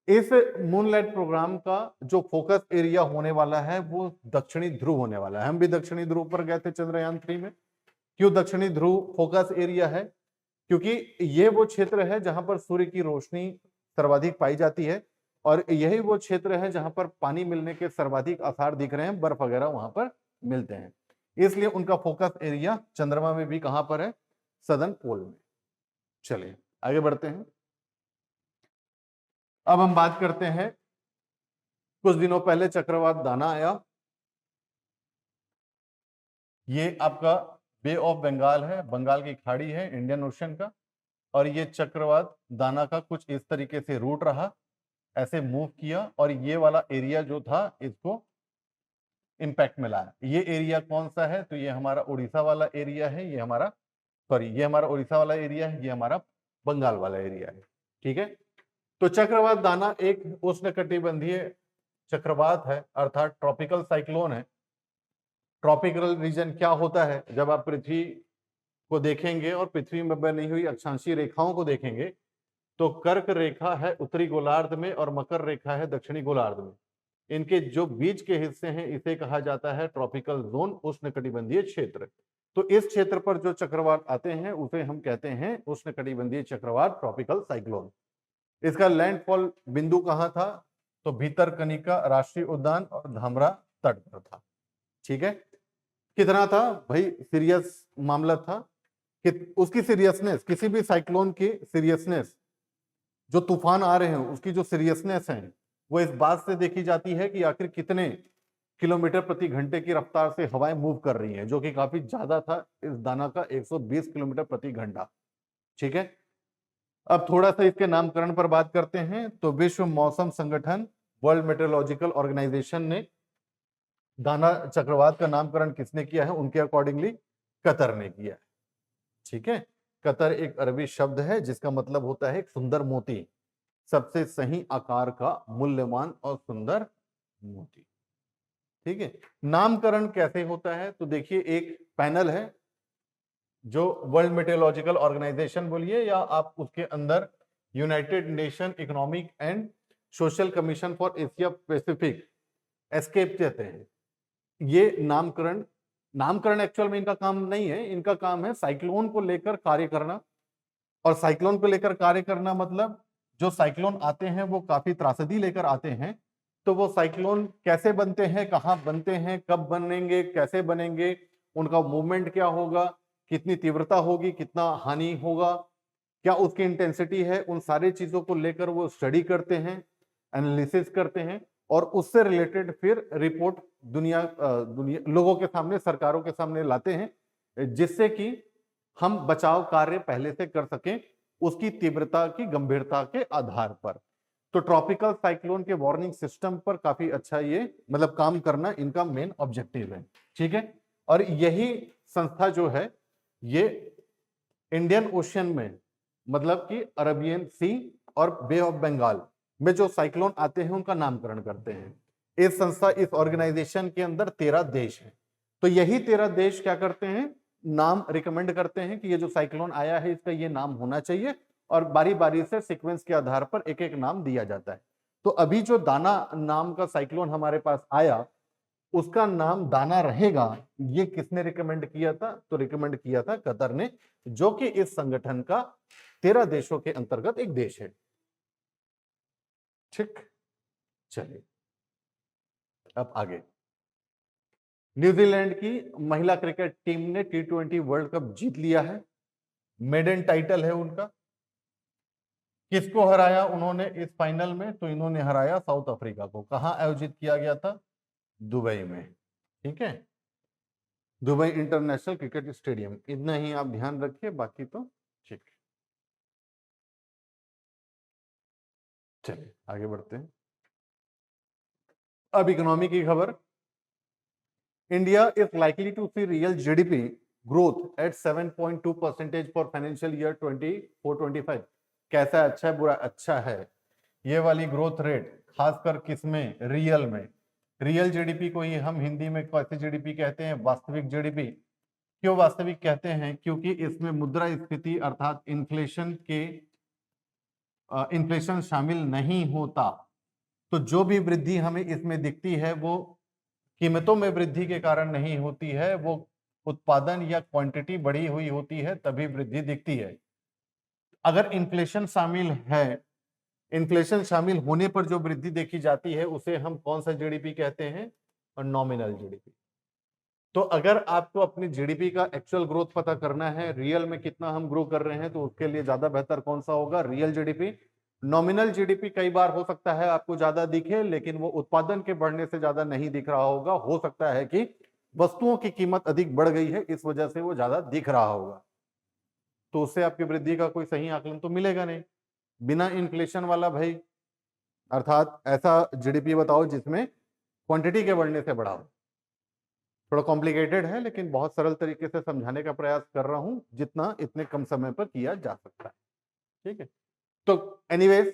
इस मूनलाइट प्रोग्राम का जो फोकस एरिया होने वाला है वो दक्षिणी ध्रुव होने वाला है। हम भी दक्षिणी ध्रुव पर गए थे चंद्रयान 3 में। क्यों दक्षिणी ध्रुव फोकस एरिया है, क्योंकि ये वो क्षेत्र है जहां पर सूर्य की रोशनी सर्वाधिक पाई जाती है, और यही वो क्षेत्र है जहां पर पानी मिलने के सर्वाधिक आसार दिख रहे हैं, बर्फ वगैरह वहां पर मिलते हैं। इसलिए उनका फोकस एरिया चंद्रमा में भी कहां पर है, सदर्न पोल में। चलिए आगे बढ़ते हैं। अब हम बात करते हैं, कुछ दिनों पहले चक्रवात दाना आया। ये आपका बे ऑफ बंगाल है, बंगाल की खाड़ी है, इंडियन ओशन का। और ये चक्रवात दाना का कुछ इस तरीके से रूट रहा, ऐसे मूव किया, और ये वाला एरिया जो था इसको इंपैक्ट मिला है। ये एरिया कौन सा है, तो ये हमारा उड़ीसा वाला एरिया है, ये हमारा, सॉरी, ये हमारा उड़ीसा वाला एरिया है, ये हमारा बंगाल वाला एरिया है, ठीक है। तो चक्रवात दाना एक उष्णकटिबंधीय चक्रवात है, अर्थात ट्रॉपिकल साइक्लोन है। ट्रॉपिकल रीजन क्या होता है, जब आप पृथ्वी को देखेंगे और पृथ्वी में बनी हुई अक्षांशीय रेखाओं को देखेंगे, तो कर्क रेखा है उत्तरी गोलार्ध में और मकर रेखा है दक्षिणी गोलार्ध में। इनके जो बीच के हिस्से हैं, इसे कहा जाता है ट्रॉपिकल जोन, उष्णकटिबंधीय क्षेत्र। तो इस क्षेत्र पर जो चक्रवात आते हैं उसे हम कहते हैं उष्णकटिबंधीय चक्रवात, ट्रॉपिकल साइक्लोन। इसका लैंडफॉल बिंदु कहां था, तो भीतरकनिका राष्ट्रीय उद्यान और धामरा तट पर था, ठीक है। कितना था भाई, सीरियस मामला था कि उसकी सीरियसनेस, किसी भी साइक्लोन की सीरियसनेस, जो तूफान आ रहे हैं उसकी जो सीरियसनेस है, वो इस बात से देखी जाती है कि आखिर कितने किलोमीटर प्रति घंटे की रफ्तार से हवाएं मूव कर रही हैं, जो कि काफी ज्यादा था इस दाना का, 120 किलोमीटर प्रति घंटा, ठीक है। अब थोड़ा सा इसके नामकरण पर बात करते हैं। तो विश्व मौसम संगठन, वर्ल्ड मेट्रोलॉजिकल ऑर्गेनाइजेशन ने दाना चक्रवात का नामकरण किसने किया है, उनके अकॉर्डिंगली कतर ने किया है, ठीक है। कतर एक अरबी शब्द है जिसका मतलब होता है एक सुंदर मोती, सबसे सही आकार का मूल्यवान और सुंदर मोती। ठीक है, नामकरण कैसे होता है? तो देखिए, एक पैनल है जो वर्ल्ड मेटेरोलॉजिकल ऑर्गेनाइजेशन बोलिए या आप उसके अंदर United nation economic and social commission for Asia Pacific, escape कहते हैं। ये नामकरण नामकरण एक्चुअल में इनका काम नहीं है, इनका काम है साइक्लोन को लेकर कार्य करना। और साइक्लोन को लेकर कार्य करना मतलब जो साइक्लोन आते हैं वो काफी त्रासदी लेकर आते हैं, तो वो साइक्लोन कैसे बनते हैं, कहाँ बनते हैं, कब बनेंगे, कैसे बनेंगे, उनका मूवमेंट क्या होगा, कितनी तीव्रता होगी, कितना हानि होगा, क्या उसकी इंटेंसिटी है, उन सारी चीजों को लेकर वो स्टडी करते हैं, एनालिसिस करते हैं और उससे रिलेटेड फिर रिपोर्ट दुनिया लोगों के सामने, सरकारों के सामने लाते हैं, जिससे कि हम बचाव कार्य पहले से कर सकें उसकी तीव्रता की गंभीरता के आधार पर। तो ट्रॉपिकल साइक्लोन के वार्निंग सिस्टम पर काफी अच्छा ये मतलब काम करना इनका मेन ऑब्जेक्टिव है। ठीक है, और यही संस्था जो है ये इंडियन ओशियन में मतलब कि अरबियन सी और बे ऑफ बंगाल में जो साइक्लोन आते हैं उनका नामकरण करते हैं। इस संस्था, इस ऑर्गेनाइजेशन के अंदर 13 देश हैं। तो यही 13 देश क्या करते हैं, नाम रिकमेंड करते हैं कि ये जो साइक्लोन आया है इसका ये नाम होना चाहिए, और बारी बारी से सीक्वेंस के आधार पर एक एक नाम दिया जाता है। तो अभी जो दाना नाम का साइक्लोन हमारे पास आया उसका नाम दाना रहेगा। ये किसने रिकमेंड किया था? तो रिकमेंड किया था कतर ने, जो कि इस संगठन का 13 देशों के अंतर्गत एक देश है। ठीक, चलिए अब आगे। न्यूजीलैंड की महिला क्रिकेट टीम ने T20 वर्ल्ड कप जीत लिया है, मेडन टाइटल है उनका। किसको हराया उन्होंने इस फाइनल में? तो इन्होंने हराया साउथ अफ्रीका को। कहां आयोजित किया गया था? दुबई में। ठीक है, दुबई इंटरनेशनल क्रिकेट स्टेडियम। इतना ही आप ध्यान रखिए, बाकी तो ठीक। चलिए आगे बढ़ते हैं। अब इकोनॉमी की खबर। India is likely to see real GDP growth at 7.2% for financial year 24-25। कैसा है? अच्छा है, बुरा? अच्छा है। ये वाली ग्रोथ रेट खासकर किसमें? रियल में। रियल जीडीपी को ही हम हिंदी में कैसे जीडीपी कहते हैं? वास्तविक जीडीपी। क्यों वास्तविक कहते हैं? क्योंकि इसमें मुद्रास्फीति अर्थात इन्फ्लेशन शामिल नहीं होता। तो जो भी वृद्धि हमें इसमें दिखती है वो कीमतों में वृद्धि के कारण नहीं होती है, वो उत्पादन या क्वांटिटी बढ़ी हुई होती है तभी वृद्धि दिखती है। अगर इन्फ्लेशन शामिल है, इन्फ्लेशन शामिल होने पर जो वृद्धि देखी जाती है उसे हम कौन सा जीडीपी कहते हैं? और नॉमिनल जीडीपी। तो अगर आपको अपनी जीडीपी का एक्चुअल ग्रोथ पता करना है, रियल में कितना हम ग्रो कर रहे हैं, तो उसके लिए ज्यादा बेहतर कौन सा होगा? Real GDP. नॉमिनल जीडीपी कई बार हो सकता है आपको ज्यादा दिखे, लेकिन वो उत्पादन के बढ़ने से ज्यादा नहीं दिख रहा होगा। हो सकता है कि वस्तुओं की कीमत अधिक बढ़ गई है, इस वजह से वो ज्यादा दिख रहा होगा। तो उससे आपकी वृद्धि का कोई सही आकलन तो मिलेगा नहीं। बिना इन्फ्लेशन वाला भाई, अर्थात ऐसा जीडीपी बताओ जिसमें क्वांटिटी के बढ़ने से बढ़ा हो। थोड़ा कॉम्प्लिकेटेड है, लेकिन बहुत सरल तरीके से समझाने का प्रयास कर रहा हूं जितना इतने कम समय पर किया जा सकता है। ठीक है, तो एनीवेज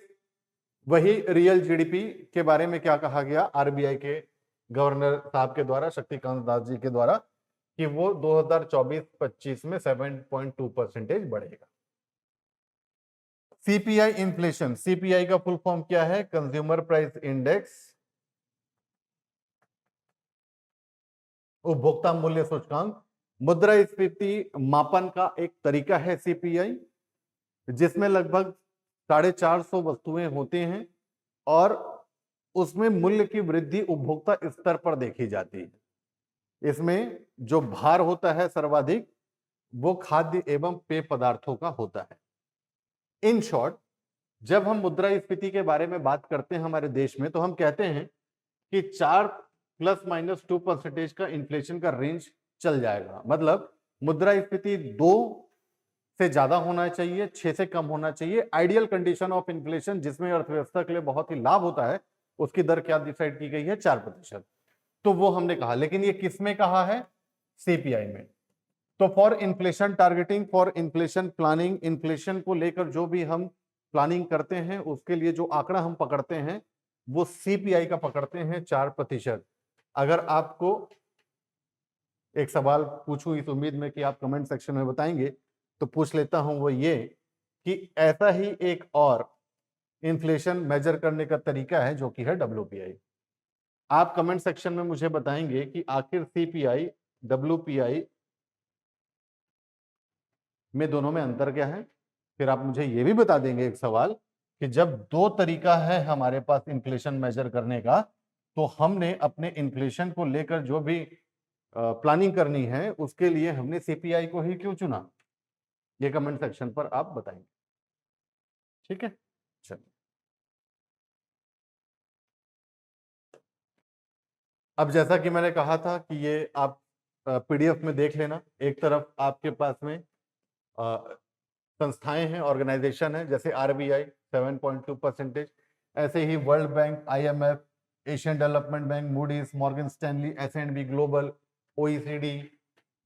वही रियल जीडीपी के बारे में क्या कहा गया आरबीआई के गवर्नर साहब के द्वारा, शक्तिकांत दास जी के द्वारा, कि वो 2024-25 में 7.2% बढ़ेगा। सीपीआई इन्फ्लेशन, सीपीआई का फुल फॉर्म क्या है? कंज्यूमर प्राइस इंडेक्स, उपभोक्ता मूल्य सूचकांक। मुद्रास्फीति मापन का एक तरीका है सीपीआई, जिसमें लगभग 450 वस्तुएं होती हैं और उसमें मूल्य की वृद्धि उपभोक्ता स्तर पर देखी जाती है। इसमें जो भार होता है सर्वाधिक वो खाद्य एवं पेय पदार्थों का होता है। इन शॉर्ट, जब हम मुद्रास्फीति के बारे में बात करते हैं हमारे देश में, तो हम कहते हैं कि 4 ± 2% का इन्फ्लेशन का रेंज चल जाएगा। मतलब मुद्रास्फीति 2 से ज्यादा होना चाहिए, 6 से कम होना चाहिए। आइडियल कंडीशन ऑफ इन्फ्लेशन, जिसमें अर्थव्यवस्था के लिए बहुत ही लाभ होता है, उसकी दर क्या डिसाइड की गई है? 4%। तो वो हमने कहा, लेकिन ये किस में कहा है? सीपीआई में। तो for inflation targeting, for inflation planning, inflation को लेकर जो भी हम प्लानिंग करते हैं उसके लिए जो आंकड़ा हम पकड़ते हैं वो सीपीआई का पकड़ते हैं 4%। अगर आपको एक सवाल पूछूं इस उम्मीद में कि आप कमेंट सेक्शन में बताएंगे, तो पूछ लेता हूं, वो ये कि ऐसा ही एक और इन्फ्लेशन मेजर करने का तरीका है जो कि है डब्ल्यूपीआई। आप कमेंट सेक्शन में मुझे बताएंगे कि आखिर सीपीआई डब्ल्यूपीआई में दोनों में अंतर क्या है। फिर आप मुझे ये भी बता देंगे एक सवाल कि जब दो तरीका है हमारे पास इन्फ्लेशन मेजर करने का, तो हमने अपने इन्फ्लेशन को लेकर जो भी प्लानिंग करनी है उसके लिए हमने सीपीआई को ही क्यों चुना। ये कमेंट सेक्शन पर आप बताएंगे, ठीक है। चलिए, अब जैसा कि मैंने कहा था कि ये आप पीडीएफ में देख लेना। एक तरफ आपके पास में संस्थाएं हैं, ऑर्गेनाइजेशन है, जैसे आरबीआई 7.2%, ऐसे ही World Bank, IMF, Asian Development Bank, Moody's, Morgan Stanley, S and P Global, OECD,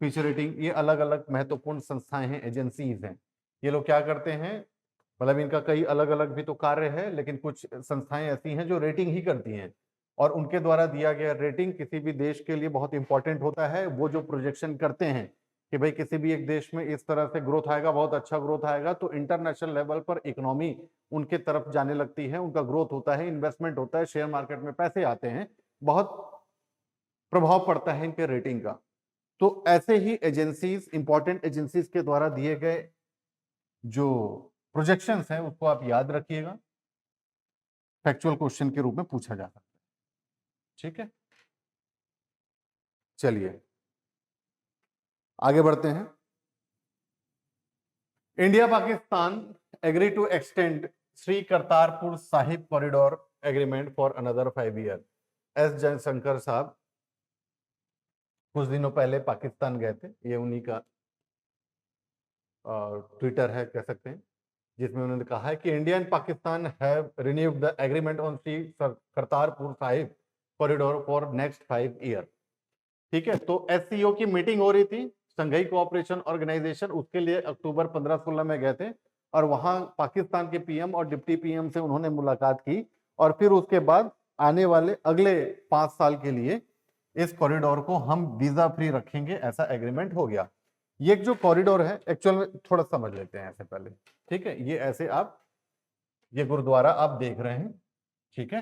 Fitch rating, ये अलग अलग महत्वपूर्ण संस्थाएं हैं, एजेंसीज हैं। ये लोग क्या करते हैं, मतलब इनका कई अलग अलग भी तो कार्य है, लेकिन कुछ संस्थाएं ऐसी हैं जो रेटिंग ही करती हैं, और उनके द्वारा दिया गया रेटिंग किसी भी देश के लिए बहुत इंपॉर्टेंट होता है। वो जो प्रोजेक्शन करते हैं कि भाई किसी भी एक देश में इस तरह से ग्रोथ आएगा, बहुत अच्छा ग्रोथ आएगा, तो इंटरनेशनल लेवल पर इकोनॉमी उनके तरफ जाने लगती है, उनका ग्रोथ होता है, इन्वेस्टमेंट होता है, शेयर मार्केट में पैसे आते हैं, बहुत प्रभाव पड़ता है इनके रेटिंग का। तो ऐसे ही एजेंसीज, इंपॉर्टेंट एजेंसीज के द्वारा दिए गए जो प्रोजेक्शंस हैं उसको आप याद रखिएगा, फैक्चुअल क्वेश्चन के रूप में पूछा जा सकता है, ठीक है। चलिए आगे बढ़ते हैं। India Pakistan agree to extend Shri Kartarpur Sahib corridor agreement for another 5 year. S Jaishankar साहब कुछ दिनों पहले पाकिस्तान गए थे, ये उन्हीं का ट्विटर है कह सकते हैं, जिसमें उन्होंने कहा है कि India and Pakistan have renewed the agreement on Shri Kartarpur Sahib corridor for next 5 year. ठीक है, तो एससीओ की मीटिंग हो रही थी, संघाई कोऑपरेशन ऑर्गेनाइजेशन, उसके लिए अक्टूबर 15-16 में गए थे, और वहां पाकिस्तान के पीएम और डिप्टी पीएम से उन्होंने मुलाकात की, और फिर उसके बाद आने वाले अगले 5 साल के लिए इस कॉरिडोर को हम वीजा फ्री रखेंगे, ऐसा एग्रीमेंट हो गया। ये जो कॉरिडोर है एक्चुअल में थोड़ा समझ लेते हैं ऐसे पहले, ठीक है। ये ऐसे आप, ये गुरुद्वारा आप देख रहे हैं, ठीक है।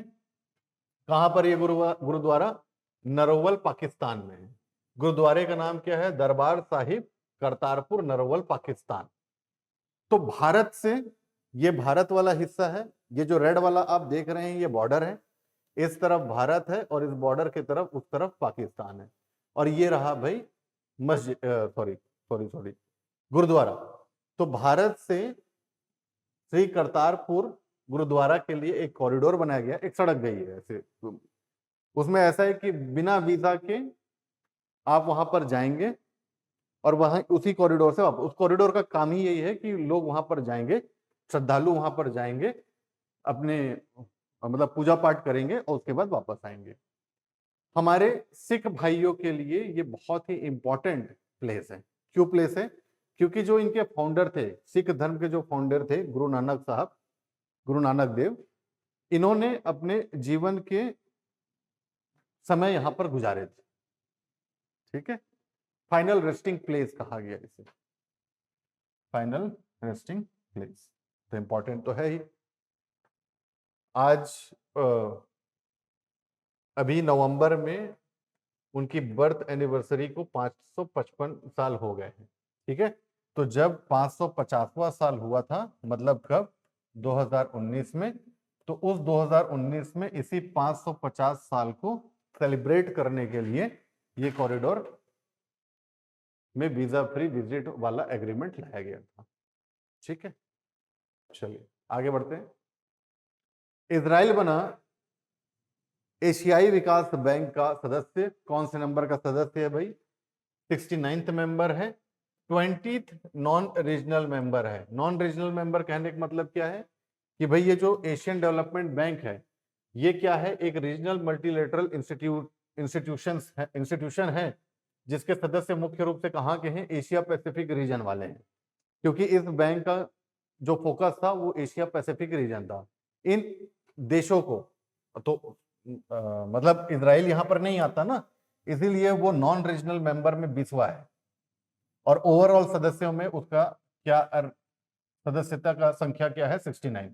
कहां पर ये गुरुद्वारा? नरोवल पाकिस्तान में है। गुरुद्वारे का नाम क्या है? दरबार साहिब करतारपुर नरोवल पाकिस्तान। तो भारत से, ये भारत वाला हिस्सा है, ये जो रेड वाला आप देख रहे हैं ये बॉर्डर है, इस तरफ भारत है और इस बॉर्डर की तरफ उस तरफ पाकिस्तान है, और ये रहा भाई मस्जिद, सॉरी गुरुद्वारा। तो भारत से श्री करतारपुर गुरुद्वारा के लिए एक कॉरिडोर बनाया गया, एक सड़क गई है ऐसे, उसमें ऐसा है कि बिना वीजा के आप वहां पर जाएंगे और वहां उसी कॉरिडोर से वापस, उस कॉरिडोर का काम ही यही है कि लोग वहां पर जाएंगे, श्रद्धालु वहां पर जाएंगे, अपने मतलब पूजा पाठ करेंगे और उसके बाद वापस आएंगे। हमारे सिख भाइयों के लिए ये बहुत ही इंपॉर्टेंट प्लेस है। क्यों प्लेस है? क्योंकि जो इनके फाउंडर थे, सिख धर्म के जो फाउंडर थे, गुरु नानक साहब, गुरु नानक देव, इन्होंने अपने जीवन के समय यहां पर गुजारे थे, ठीक है। फाइनल रेस्टिंग प्लेस कहा गया इसे, फाइनल रेस्टिंग प्लेस, तो इंपॉर्टेंट तो है ही। आज अभी नवंबर में उनकी बर्थ एनिवर्सरी को 555 साल हो गए हैं, ठीक है। तो जब 550वां साल हुआ था, मतलब कब? 2019 में, तो उस 2019 में इसी 550 साल को सेलिब्रेट करने के लिए ये कॉरिडोर में वीजा फ्री विजिट वाला एग्रीमेंट लाया गया था, ठीक है। चलिए आगे बढ़ते हैं। इजराइल बना एशियाई विकास बैंक का सदस्य। कौन से नंबर का सदस्य है भाई? 69th मेंबर है। 20th नॉन रीजनल मेंबर है। नॉन रीजनल मेंबर कहने का मतलब क्या है कि भाई ये जो एशियन डेवलपमेंट बैंक है, ये क्या है? एक रीजनल मल्टीलेटरल इंस्टीट्यूशन है जिसके सदस्य मुख्य रूप से कहाँ के हैं, एशिया पैसिफिक रीजन वाले हैं, क्योंकि इस बैंक का जो फोकस था वो एशिया पैसिफिक रीजन था। इन देशों को तो मतलब इजराइल यहां पर नहीं आता ना, इसीलिए वो नॉन रीजनल मेंबर में 20वां है, और ओवरऑल सदस्यों में उसका क्या सदस्यता का संख्या क्या है, 69।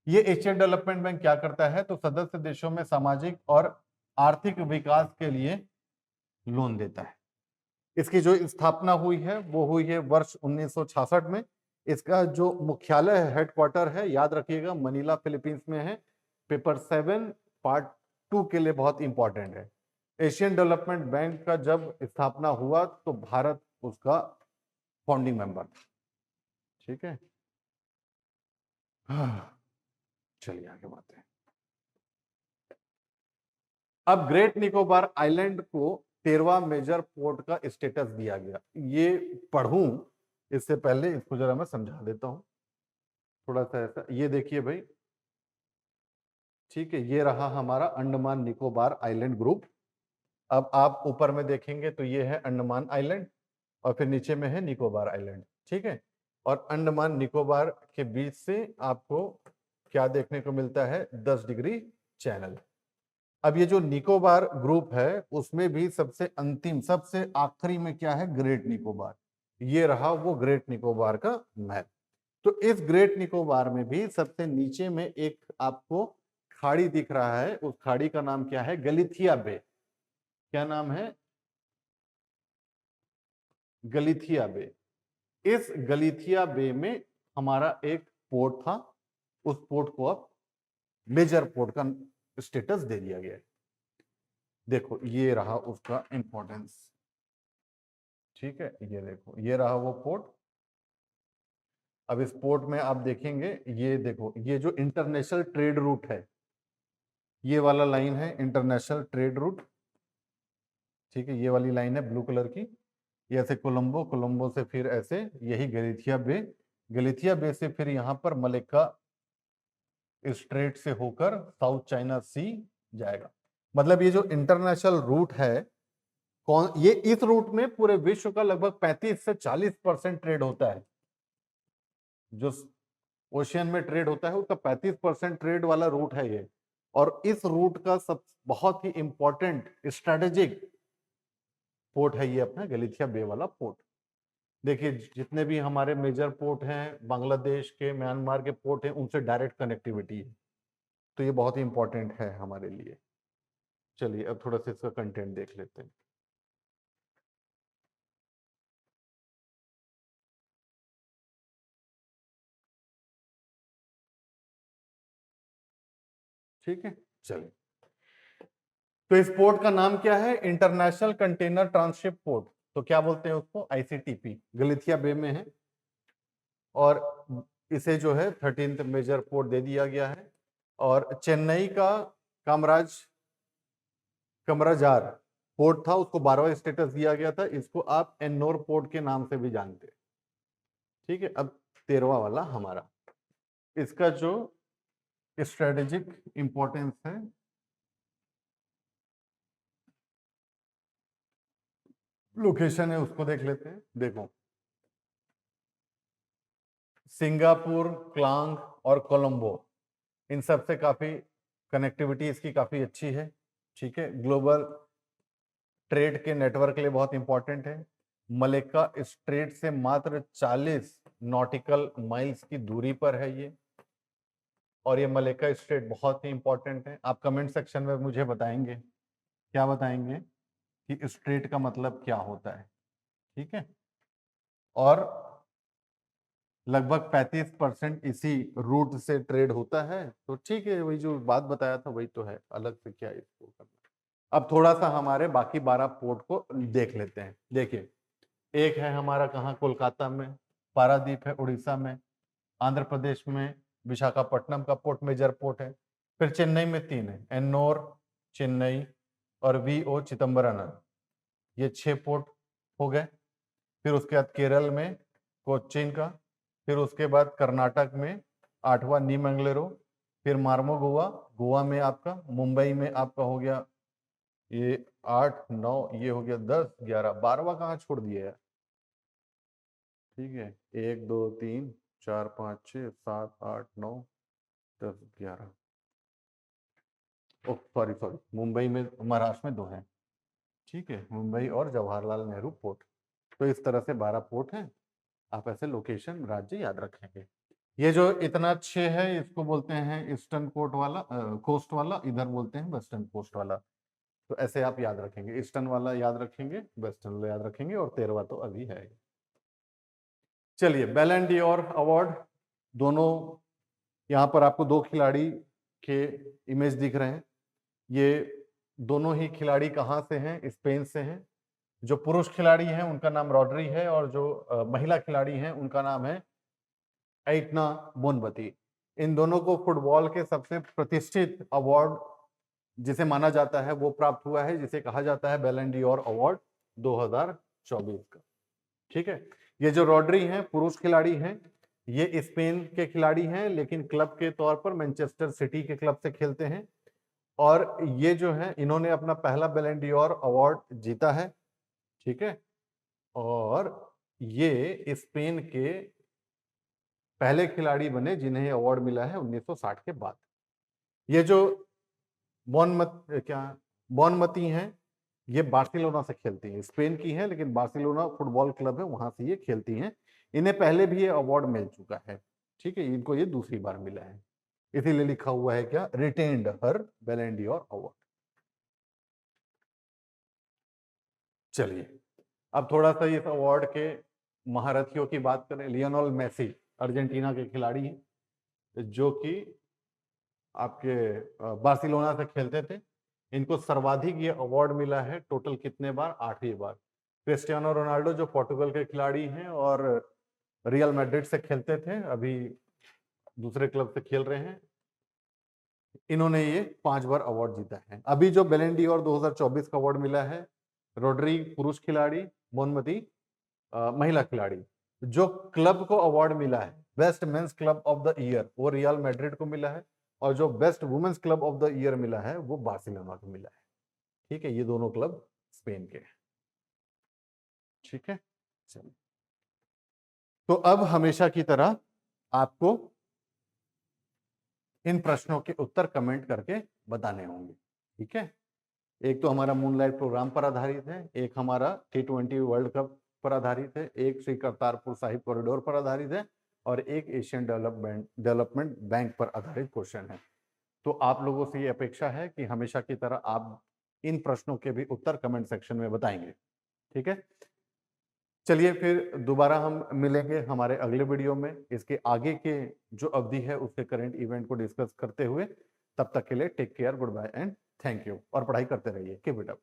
ये एशियन डेवलपमेंट बैंक क्या करता है, तो सदस्य देशों में सामाजिक और आर्थिक विकास के लिए लोन देता है। इसकी जो स्थापना हुई है वो हुई है वर्ष 1966 में। इसका जो मुख्यालय है, हेडक्वार्टर है, याद रखिएगा, मनीला फिलीपींस में है। पेपर 7 पार्ट 2 के लिए बहुत इंपॉर्टेंट है। एशियन डेवलपमेंट बैंक का जब स्थापना हुआ तो भारत उसका फाउंडिंग मेंबर था। ठीक है, चलिए आगे बढ़ते हैं। अब ग्रेट निकोबार आइलैंड को 13वां मेजर पोर्ट का स्टेटस दिया गया। ये पढ़ूं इससे पहले इसको जरा मैं समझा देता हूं थोड़ा सा ऐसा। ये देखिए भाई, ठीक है, ये रहा हमारा अंडमान निकोबार आइलैंड ग्रुप। अब आप ऊपर में देखेंगे तो ये है अंडमान आइलैंड और फिर नीचे में है निकोबार आइलैंड। ठीक है, और अंडमान निकोबार के बीच से आपको क्या देखने को मिलता है, 10 डिग्री चैनल। अब ये जो निकोबार ग्रुप है उसमें भी सबसे अंतिम, सबसे आखिरी में क्या है, ग्रेट निकोबार। ये रहा वो ग्रेट निकोबार का मैप। तो इस ग्रेट निकोबार में भी सबसे नीचे में एक आपको खाड़ी दिख रहा है, उस खाड़ी का नाम क्या है, गलीथिया बे। क्या नाम है, गलीथिया बे। इस गलीथिया बे में हमारा एक पोर्ट था, उस पोर्ट को अब मेजर पोर्ट का स्टेटस दे दिया गया है। देखो ये रहा उसका इंपॉर्टेंस। ठीक है, ये देखो ये रहा वो पोर्ट। अब इस पोर्ट में आप देखेंगे, ये देखो ये जो इंटरनेशनल ट्रेड रूट है, ये वाला लाइन है इंटरनेशनल ट्रेड रूट। ठीक है, ये वाली लाइन है ब्लू कलर की, ये ऐसे कोलंबो, कोलंबो से फिर ऐसे यही गलीथिया बे, गलीथिया बे से फिर यहाँ पर मलेक्का स्ट्रेट से होकर साउथ चाइना सी जाएगा। मतलब ये जो इंटरनेशनल रूट है, कौन ये, इस रूट में पूरे विश्व का लगभग 35 से 40% ट्रेड होता है। जो ओशियन में ट्रेड होता है उसका 35% ट्रेड वाला रूट है ये। और इस रूट का सब बहुत ही इंपॉर्टेंट स्ट्रेटेजिक पोर्ट है ये अपना गलीथिया बे वाला पोर्ट। देखिए जितने भी हमारे मेजर पोर्ट हैं, बांग्लादेश के, म्यांमार के पोर्ट हैं, उनसे डायरेक्ट कनेक्टिविटी है, तो ये बहुत ही इंपॉर्टेंट है हमारे लिए। चलिए अब थोड़ा सा इसका कंटेंट देख लेते हैं। ठीक है, चलिए, तो इस पोर्ट का नाम क्या है, इंटरनेशनल कंटेनर ट्रांसशिप पोर्ट। तो क्या बोलते हैं उसको, आईसीटीपी, गलीथिया बे में है। और इसे जो है 13th मेजर पोर्ट दे दिया गया है। और चेन्नई का कमराजार पोर्ट था, उसको 12वां स्टेटस दिया गया था। इसको आप एन्नोर पोर्ट के नाम से भी जानते हैं। ठीक है, अब 13वां वाला हमारा, इसका जो स्ट्रेटेजिक इंपॉर्टेंस है, लोकेशन है, उसको देख लेते हैं। देखो सिंगापुर, क्लांग और कोलंबो, इन सब से काफी कनेक्टिविटी इसकी काफी अच्छी है। ठीक है, ग्लोबल ट्रेड के नेटवर्क के लिए बहुत इंपॉर्टेंट है। मलेक्का स्ट्रेट से मात्र 40 नॉटिकल माइल्स की दूरी पर है ये। और ये मलेक्का स्ट्रेट बहुत ही इंपॉर्टेंट है। आप कमेंट सेक्शन में मुझे बताएंगे, क्या बताएंगे कि स्ट्रेट का मतलब क्या होता है। ठीक है, और लगभग 35% इसी रूट से ट्रेड होता है। तो ठीक है, वही जो बात बताया था वही तो है, अलग से क्या इसको करना। अब थोड़ा सा हमारे बाकी 12 पोर्ट को देख लेते हैं। देखिए एक है हमारा कहाँ, कोलकाता में, पारादीप है उड़ीसा में, आंध्र प्रदेश में विशाखापट्टनम का पोर्ट मेजर पोर्ट है। फिर चेन्नई में 3 है, एन्नोर, चेन्नई और वीओ चिदम्बरम। ये 6 पोर्ट हो गए। फिर उसके बाद केरल में कोच्चिन का, फिर उसके बाद कर्नाटक में 8वां नीमंगलेरो, फिर मार्मो गोवा, गोवा में आपका, मुंबई में आपका हो गया ये 8 9 ये हो गया 10 11 12वां कहाँ छोड़ दिया यार। ठीक है 1 2 3 4 5 6 7 8 9 10 11। ओ सॉरी सॉरी, मुंबई में महाराष्ट्र में 2 हैं। ठीक है मुंबई और जवाहरलाल नेहरू पोर्ट। तो इस तरह से 12 पोर्ट हैं। आप ऐसे लोकेशन राज्य याद रखेंगे। ये जो इतना 6 है इसको बोलते हैं ईस्टर्न कोस्ट वाला, कोस्ट वाला, इधर बोलते हैं वेस्टर्न कोस्ट वाला। तो ऐसे आप याद रखेंगे, ईस्टर्न वाला याद रखेंगे, वेस्टर्न वाला याद रखेंगे, और 13वां तो अभी है। चलिए बैलन डी और अवार्ड दोनों, यहाँ पर आपको 2 खिलाड़ी के इमेज दिख रहे हैं। ये दोनों ही खिलाड़ी कहाँ से हैं? स्पेन से हैं। जो पुरुष खिलाड़ी हैं उनका नाम रॉड्री है और जो महिला खिलाड़ी हैं उनका नाम है एइटना बोनबती। इन दोनों को फुटबॉल के सबसे प्रतिष्ठित अवार्ड जिसे माना जाता है वो प्राप्त हुआ है, जिसे कहा जाता है बैलन डी'ओर अवार्ड 2024 का। ठीक है, ये जो रॉड्री हैं पुरुष खिलाड़ी हैं, ये स्पेन के खिलाड़ी हैं लेकिन क्लब के तौर पर मैनचेस्टर सिटी के क्लब से खेलते हैं। और ये जो है इन्होंने अपना पहला बैलन डी'ओर अवार्ड जीता है। ठीक है, और ये स्पेन के पहले खिलाड़ी बने जिन्हें अवार्ड मिला है 1960 के बाद। ये जो बॉनमती हैं, ये बार्सिलोना से खेलती हैं, स्पेन की हैं लेकिन बार्सिलोना फुटबॉल क्लब है वहां से ये खेलती हैं। इन्हें पहले भी ये अवार्ड मिल चुका है। ठीक है, इनको ये दूसरी बार मिला है, इसीलिए लिखा हुआ है क्या, रिटेन्ड हर बैलन डी'ओर अवार्ड। चलिए अब थोड़ा सा इस अवार्ड के महारथियों की बात करें। लियोनेल मेसी अर्जेंटीना के खिलाड़ी हैं जो कि आपके बार्सिलोना से खेलते थे। इनको सर्वाधिक ये अवार्ड मिला है टोटल कितने बार, 8वीं बार। क्रिस्टियानो रोनाल्डो जो पोर्टुगल के खिलाड़ी हैं और रियल मैड्रिड से खेलते थे, अभी दूसरे क्लब से खेल रहे हैं, इन्होंने ये 5 बार अवार्ड जीता है। अभी जो बैलन डी'ओर 2024 का अवार्ड मिला है, रोड्री पुरुष खिलाड़ी, बोनमती महिला खिलाड़ी। जो क्लब को अवार्ड मिला है best men's club of the year वो रियल मैड्रिड को मिला है, और जो best women's club of the year मिला है वो बार्सिलोना को मिला है। ठीक है, ये दोनों क्लब स्पेन के हैं। ठीक है, चलिए तो अब हमेशा की तरह आपको इन प्रश्नों के उत्तर कमेंट करके बताने होंगे। ठीक है, एक तो हमारा मूनलाइट प्रोग्राम पर आधारित है, एक हमारा T20 वर्ल्ड कप पर आधारित है, एक श्री करतारपुर साहिब कॉरिडोर पर आधारित है, और एक एशियन डेवलपमेंट बैंक पर आधारित क्वेश्चन है। तो आप लोगों से ये अपेक्षा है कि हमेशा की तरह आप इन प्रश्नों के भी उत्तर कमेंट सेक्शन में बताएंगे। ठीक है, चलिए फिर दोबारा हम मिलेंगे हमारे अगले वीडियो में इसके आगे के जो अवधि है उसके करंट इवेंट को डिस्कस करते हुए। तब तक के लिए take care, goodbye and thank you, और पढ़ाई करते रहिए, कीप इट अप।